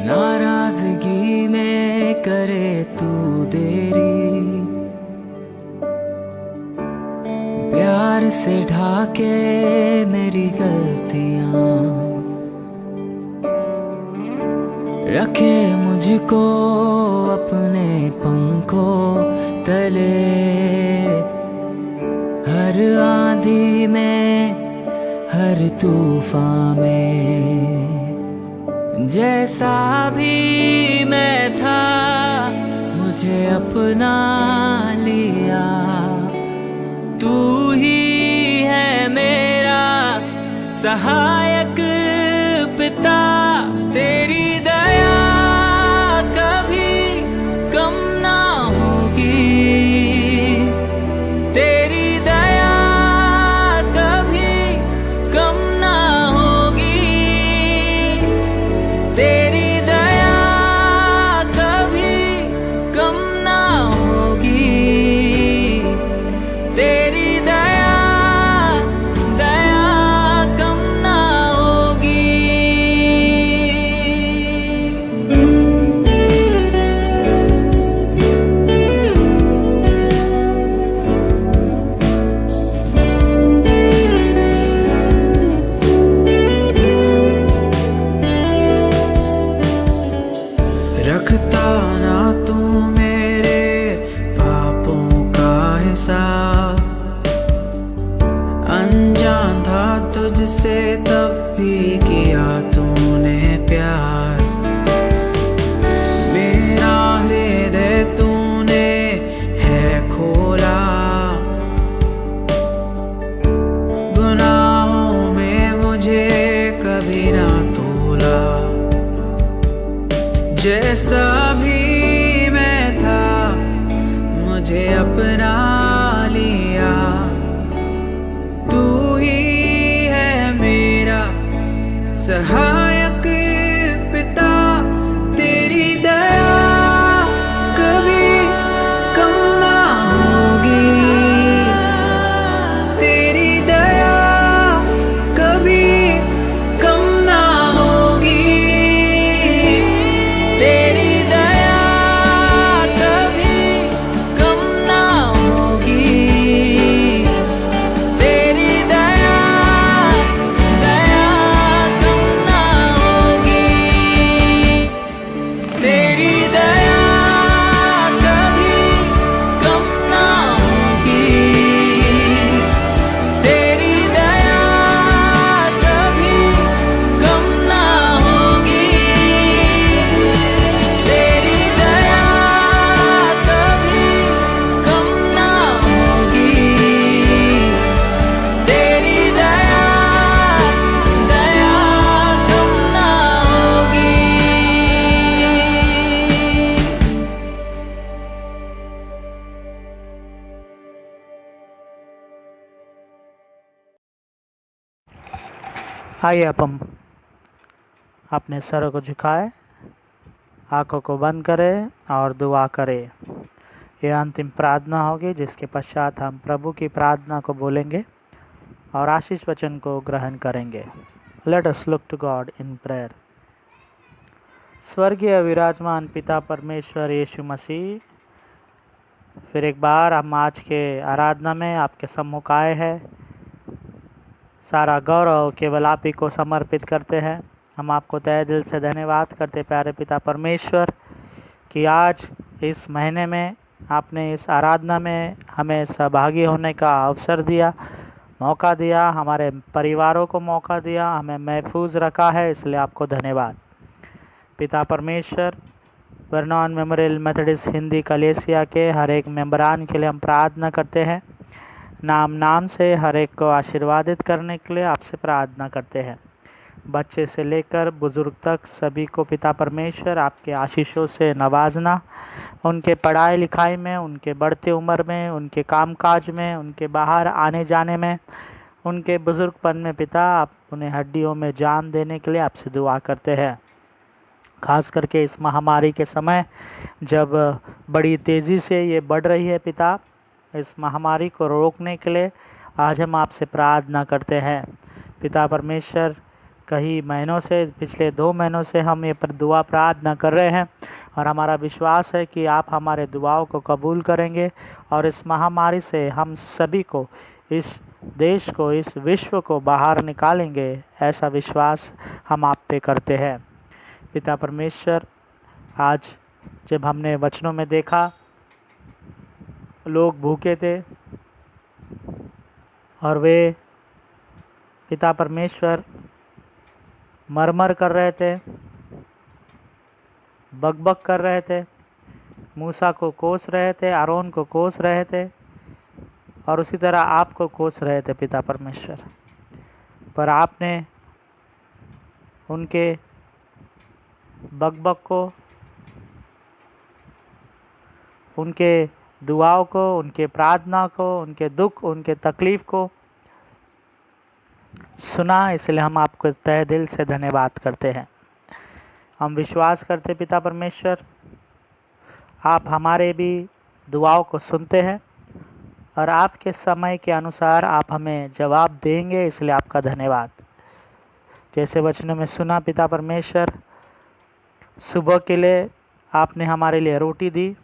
नाराजगी में करे तू देरी, प्यार से ढाके मेरी गलतियां, रखे मुझको अपने पंखों तले, हर आंधी में, हर तूफान में, जैसा भी मैं था मुझे अपना लिया। तू ही है मेरा सहायक पिता, तेरी दया कभी कम ना होगी, तेरी दया कभी कम ना होगी, तेरी दया कभी कम ना होगी, तेरी दया कम ना सहायक पिता तेरी दया कभी कम ना होगी, तेरी दया कभी कम ना होगी, तेरी दया कभी कम ना होगी, तेरी दया कम ना होगी, तेरी दया कभी कम ना होगी, तेरी दया कभी कम ना होगी, तेरी दया कभी कम ना होगी, तेरी दया कम ना होगी। आइए अब हम अपने सरों को झुकाए, आंखों को बंद करें और दुआ करें। यह अंतिम प्रार्थना होगी जिसके पश्चात हम प्रभु की प्रार्थना को बोलेंगे और आशीष वचन को ग्रहण करेंगे। Let us look to God in prayer. स्वर्गीय विराजमान पिता परमेश्वर यीशु मसीह, फिर एक बार हम आज के आराधना में आपके सम्मुख आए हैं। सारा गौरव केवल आप ही को समर्पित करते हैं। हम आपको तहे दिल से धन्यवाद करते प्यारे पिता परमेश्वर कि आज इस महीने में आपने इस आराधना में हमें सहभागी होने का अवसर दिया, मौका दिया, हमारे परिवारों को मौका दिया, हमें महफूज रखा है, इसलिए आपको धन्यवाद। पिता परमेश्वर, वर्नॉन मेमोरियल मेथोडिस्ट हिंदी कलेसिया के हर एक मेंबरान के लिए हम प्रार्थना करते हैं। नाम नाम से हर एक को आशीर्वादित करने के लिए आपसे प्रार्थना करते हैं। बच्चे से लेकर बुजुर्ग तक सभी को पिता परमेश्वर आपके आशीषों से नवाजना, उनके पढ़ाई लिखाई में, उनके बढ़ते उम्र में, उनके कामकाज में, उनके बाहर आने जाने में, उनके बुजुर्गपन में पिता आप उन्हें हड्डियों में जान देने के लिए आपसे दुआ करते हैं। खास करके इस महामारी के समय जब बड़ी तेज़ी से ये बढ़ रही है पिता, इस महामारी को रोकने के लिए आज हम आपसे प्रार्थना करते हैं। पिता परमेश्वर, कई महीनों से, पिछले 2 महीनों से हम ये पर दुआ प्रार्थना कर रहे हैं और हमारा विश्वास है कि आप हमारे दुआओं को कबूल करेंगे और इस महामारी से हम सभी को, इस देश को, इस विश्व को बाहर निकालेंगे। ऐसा विश्वास हम आप पे करते हैं। पिता परमेश्वर, आज जब हमने वचनों में देखा लोग भूखे थे और वे पिता परमेश्वर मरमर कर रहे थे, बकबक कर रहे थे, मूसा को कोस रहे थे, आरोन को कोस रहे थे और उसी तरह आपको कोस रहे थे पिता परमेश्वर। पर आपने उनके बकबक को, उनके दुआओं को, उनके प्रार्थना को, उनके दुख, उनके तकलीफ़ को सुना, इसलिए हम आपको तहे दिल से धन्यवाद करते हैं। हम विश्वास करते पिता परमेश्वर, आप हमारे भी दुआओं को सुनते हैं और आपके समय के अनुसार आप हमें जवाब देंगे, इसलिए आपका धन्यवाद। जैसे वचनों में सुना पिता परमेश्वर, सुबह के लिए आपने हमारे लिए रोटी दी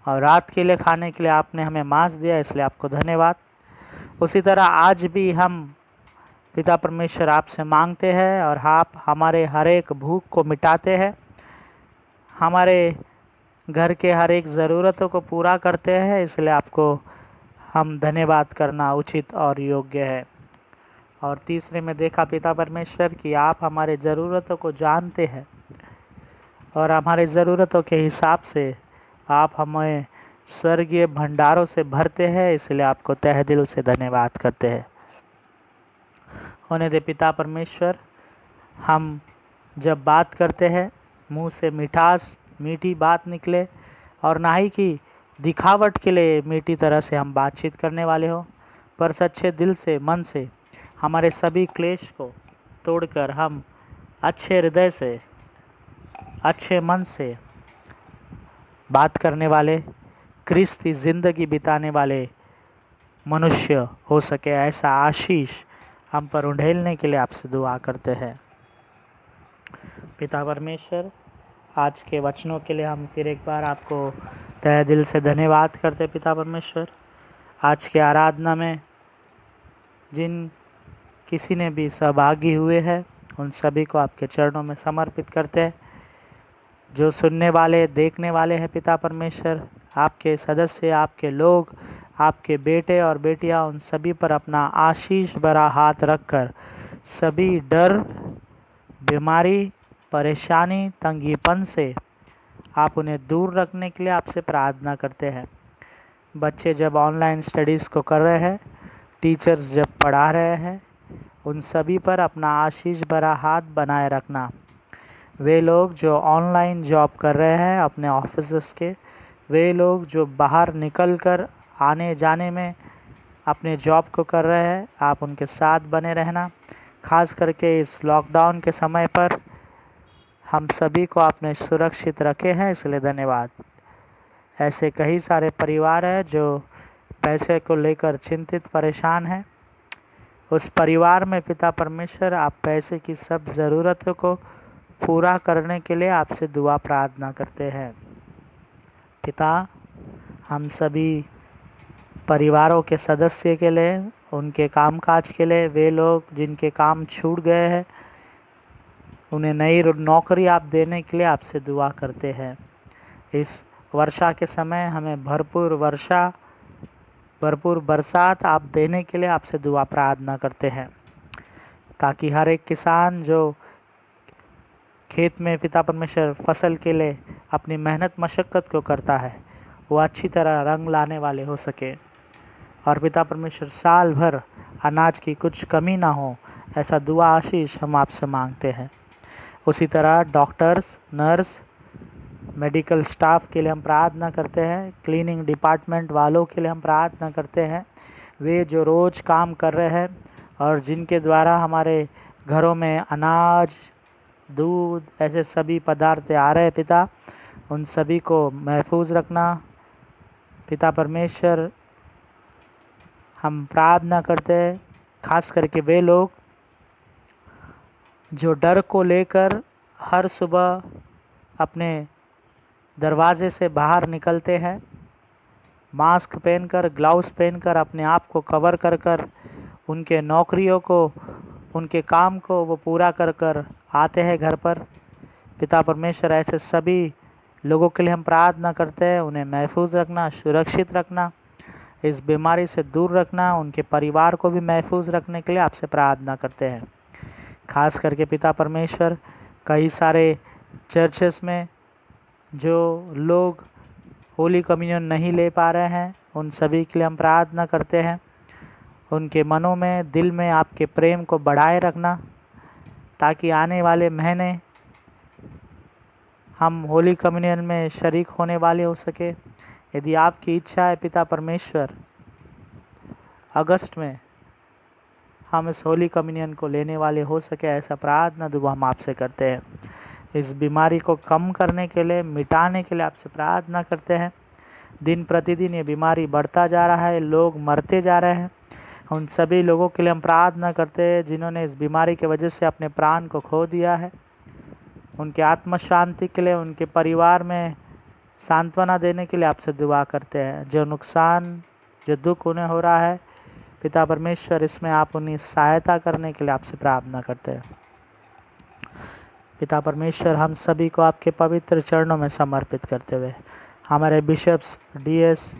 और रात के लिए खाने के लिए आपने हमें मांस दिया, इसलिए आपको धन्यवाद। उसी तरह आज भी हम पिता परमेश्वर आपसे मांगते हैं और आप हमारे हर एक भूख को मिटाते हैं, हमारे घर के हर एक ज़रूरतों को पूरा करते हैं, इसलिए आपको हम धन्यवाद करना उचित और योग्य है। और तीसरे में देखा पिता परमेश्वर कि आप हमारे ज़रूरतों को जानते हैं और हमारे ज़रूरतों के हिसाब से आप हमें स्वर्गीय भंडारों से भरते हैं, इसलिए आपको तहे दिल से धन्यवाद करते हैं। होने दे पिता परमेश्वर, हम जब बात करते हैं मुंह से मिठास, मीठी बात निकले और ना ही कि दिखावट के लिए मीठी तरह से हम बातचीत करने वाले हो, पर सच्चे दिल से, मन से हमारे सभी क्लेश को तोड़कर हम अच्छे हृदय से, अच्छे मन से बात करने वाले, क्रिस्ती जिंदगी बिताने वाले मनुष्य हो सके, ऐसा आशीष हम पर उंडेलने के लिए आपसे दुआ करते हैं। पिता परमेश्वर, आज के वचनों के लिए हम फिर एक बार आपको तहे दिल से धन्यवाद करते हैं। पिता परमेश्वर, आज के आराधना में जिन किसी ने भी सहभागी हुए हैं उन सभी को आपके चरणों में समर्पित करते हैं। जो सुनने वाले, देखने वाले हैं पिता परमेश्वर, आपके सदस्य, आपके लोग, आपके बेटे और बेटियां, उन सभी पर अपना आशीष भरा हाथ रखकर सभी डर, बीमारी, परेशानी, तंगीपन से आप उन्हें दूर रखने के लिए आपसे प्रार्थना करते हैं। बच्चे जब ऑनलाइन स्टडीज़ को कर रहे हैं, टीचर्स जब पढ़ा रहे हैं, उन सभी पर अपना आशीष भरा हाथ बनाए रखना। वे लोग जो ऑनलाइन जॉब कर रहे हैं अपने ऑफिस के, वे लोग जो बाहर निकलकर आने जाने में अपने जॉब को कर रहे हैं, आप उनके साथ बने रहना। खास करके इस लॉकडाउन के समय पर हम सभी को आपने सुरक्षित रखे हैं, इसलिए धन्यवाद। ऐसे कई सारे परिवार हैं जो पैसे को लेकर चिंतित परेशान हैं। उस परिवार में पिता परमेश्वर, आप पैसे की सब ज़रूरतों को पूरा करने के लिए आपसे दुआ प्रार्थना करते हैं। पिता, हम सभी परिवारों के सदस्य के लिए, उनके कामकाज के लिए, वे लोग जिनके काम छूट गए हैं उन्हें नई नौकरी आप देने के लिए आपसे दुआ करते हैं। इस वर्षा के समय हमें भरपूर वर्षा, भरपूर बरसात आप देने के लिए आपसे दुआ प्रार्थना करते हैं, ताकि हर एक किसान जो खेत में पिता परमेश्वर फसल के लिए अपनी मेहनत मशक्क़त को करता है वो अच्छी तरह रंग लाने वाले हो सके, और पिता परमेश्वर साल भर अनाज की कुछ कमी ना हो, ऐसा दुआ आशीष हम आपसे मांगते हैं। उसी तरह डॉक्टर्स, नर्स, मेडिकल स्टाफ के लिए हम प्रार्थना करते हैं। क्लीनिंग डिपार्टमेंट वालों के लिए हम प्रार्थना करते हैं। वे जो रोज़ काम कर रहे हैं और जिनके द्वारा हमारे घरों में अनाज, दूध, ऐसे सभी पदार्थ आ रहे हैं पिता, उन सभी को महफूज रखना। पिता परमेश्वर, हम प्रार्थना करते हैं खास करके वे लोग जो डर को लेकर हर सुबह अपने दरवाजे से बाहर निकलते हैं, मास्क पहनकर, ग्लव्स पहनकर, अपने आप को कवर कर कर उनके नौकरियों को, उनके काम को वो पूरा कर कर आते हैं घर पर। पिता परमेश्वर, ऐसे सभी लोगों के लिए हम प्रार्थना करते हैं, उन्हें महफूज रखना, सुरक्षित रखना, इस बीमारी से दूर रखना, उनके परिवार को भी महफूज रखने के लिए आपसे प्रार्थना करते हैं। खास करके पिता परमेश्वर, कई सारे चर्चेस में जो लोग होली कम्युनियन नहीं ले पा रहे हैं, उन सभी के लिए हम प्रार्थना करते हैं। उनके मनों में, दिल में आपके प्रेम को बढ़ाए रखना, ताकि आने वाले महीने हम होली कम्युनियन में शरीक होने वाले हो सके। यदि आपकी इच्छा है पिता परमेश्वर, अगस्त में हम इस होली कम्युनियन को लेने वाले हो सके, ऐसा प्रार्थना दुआ हम आपसे करते हैं। इस बीमारी को कम करने के लिए, मिटाने के लिए आपसे प्रार्थना करते हैं। दिन प्रतिदिन ये बीमारी बढ़ता जा रहा है, लोग मरते जा रहे हैं। उन सभी लोगों के लिए हम प्रार्थना करते हैं जिन्होंने इस बीमारी की वजह से अपने प्राण को खो दिया है। उनके आत्म शांति के लिए, उनके परिवार में सांत्वना देने के लिए आपसे दुआ करते हैं। जो नुकसान, जो दुख उन्हें हो रहा है पिता परमेश्वर, इसमें आप उन्हें सहायता करने के लिए आपसे प्रार्थना करते हैं। पिता परमेश्वर, हम सभी को आपके पवित्र चरणों में समर्पित करते हुए हमारे बिशप्स, डीएस,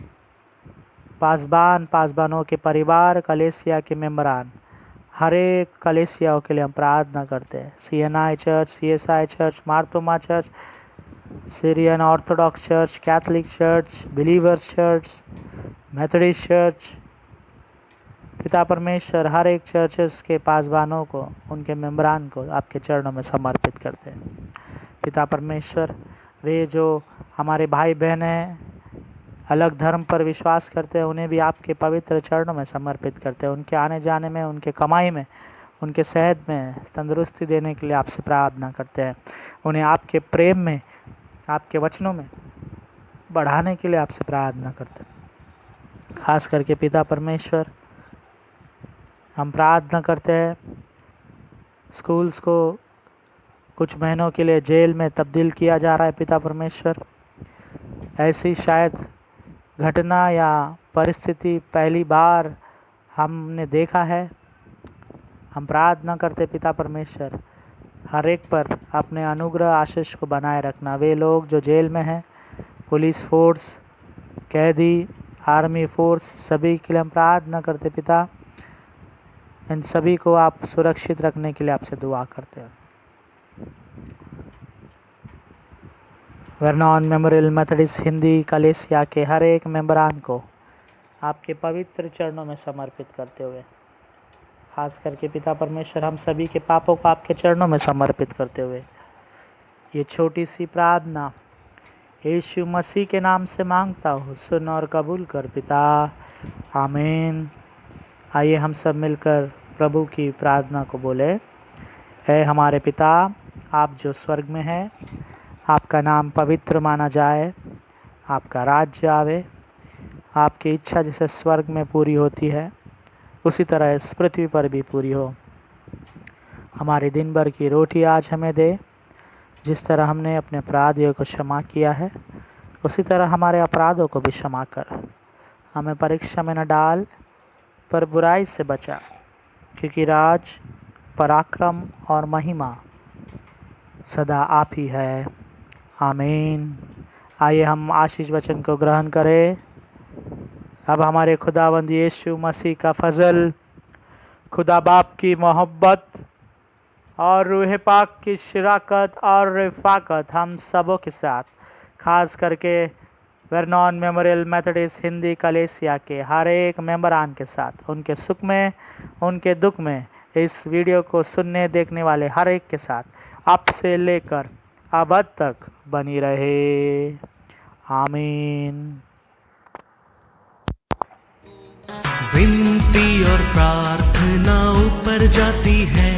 पासबानों के परिवार, कलेसिया के मेंबरान, हर एक कलेसियाओं के लिए हम प्रार्थना करते हैं। CNI church, CSI church, Marthoma church, Syrian Orthodox church, Catholic church, Believers church, Methodist church, पिता परमेश्वर, हर एक चर्चेस के पासबानों को, उनके मेंबरान को आपके चरणों में समर्पित करते हैं। पिता परमेश्वर, वे जो हमारे भाई बहन हैं, अलग धर्म पर विश्वास करते हैं, उन्हें भी आपके पवित्र चरणों में समर्पित करते हैं। उनके आने जाने में, उनके कमाई में, उनके सेहत में तंदुरुस्ती देने के लिए आपसे प्रार्थना करते हैं। उन्हें आपके प्रेम में, आपके वचनों में बढ़ाने के लिए आपसे प्रार्थना करते हैं। खास करके पिता परमेश्वर, हम प्रार्थना करते हैं स्कूल्स को कुछ महीनों के लिए जेल में तब्दील किया जा रहा है। पिता परमेश्वर, ऐसी शायद घटना या परिस्थिति पहली बार हमने देखा है। हम प्रार्थना करते पिता परमेश्वर, हर एक पर अपने अनुग्रह आशीष को बनाए रखना। वे लोग जो जेल में हैं, पुलिस फोर्स, कैदी, आर्मी फोर्स, सभी के लिए हम प्रार्थना करते पिता, इन सभी को आप सुरक्षित रखने के लिए आपसे दुआ करते हैं। वर्नॉन मेमोरियल मेथोडिस्ट हिंदी कलीसिया के हर एक मेंबरान को आपके पवित्र चरणों में समर्पित करते हुए, खास करके पिता परमेश्वर, हम सभी के पापों को आपके चरणों में समर्पित करते हुए ये छोटी सी प्रार्थना यीशु मसीह के नाम से मांगता हूँ, सुन और कबूल कर पिता, आमीन। आइए हम सब मिलकर प्रभु की प्रार्थना को बोले। ऐ हमारे पिता, आप जो स्वर्ग में हैं, आपका नाम पवित्र माना जाए, आपका राज्य आवे, आपकी इच्छा जैसे स्वर्ग में पूरी होती है उसी तरह इस पृथ्वी पर भी पूरी हो। हमारे दिन भर की रोटी आज हमें दे, जिस तरह हमने अपने अपराधियों को क्षमा किया है उसी तरह हमारे अपराधों को भी क्षमा कर। हमें परीक्षा में न डाल, पर बुराई से बचा, क्योंकि राज, पराक्रम और महिमा सदा आप ही है, आमीन। आइए हम आशीष वचन को ग्रहण करें। अब हमारे खुदावंद यीशु मसीह का फजल, खुदा बाप की मोहब्बत और रूह पाक की शराकत और रिफाकत हम सबों के साथ, खास करके वर्नॉन मेमोरियल मेथोडिस्ट हिंदी कलीसिया के हर एक मेंबरान के साथ, उनके सुख में, उनके दुख में, इस वीडियो को सुनने देखने वाले हर एक के साथ अब से लेकर अब तक बनी रहे, आमीन। विनती और प्रार्थना ऊपर जाती है,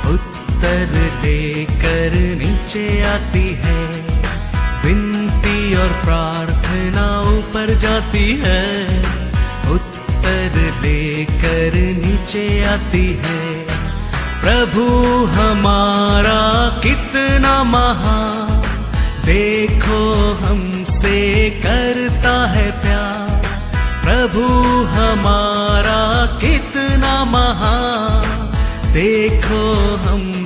उत्तर लेकर नीचे आती है। विनती और प्रार्थना ऊपर जाती है, उत्तर लेकर नीचे आती है। प्रभु हमारा कितना महान, देखो हमसे करता है प्यार। प्रभु हमारा कितना महान, देखो हम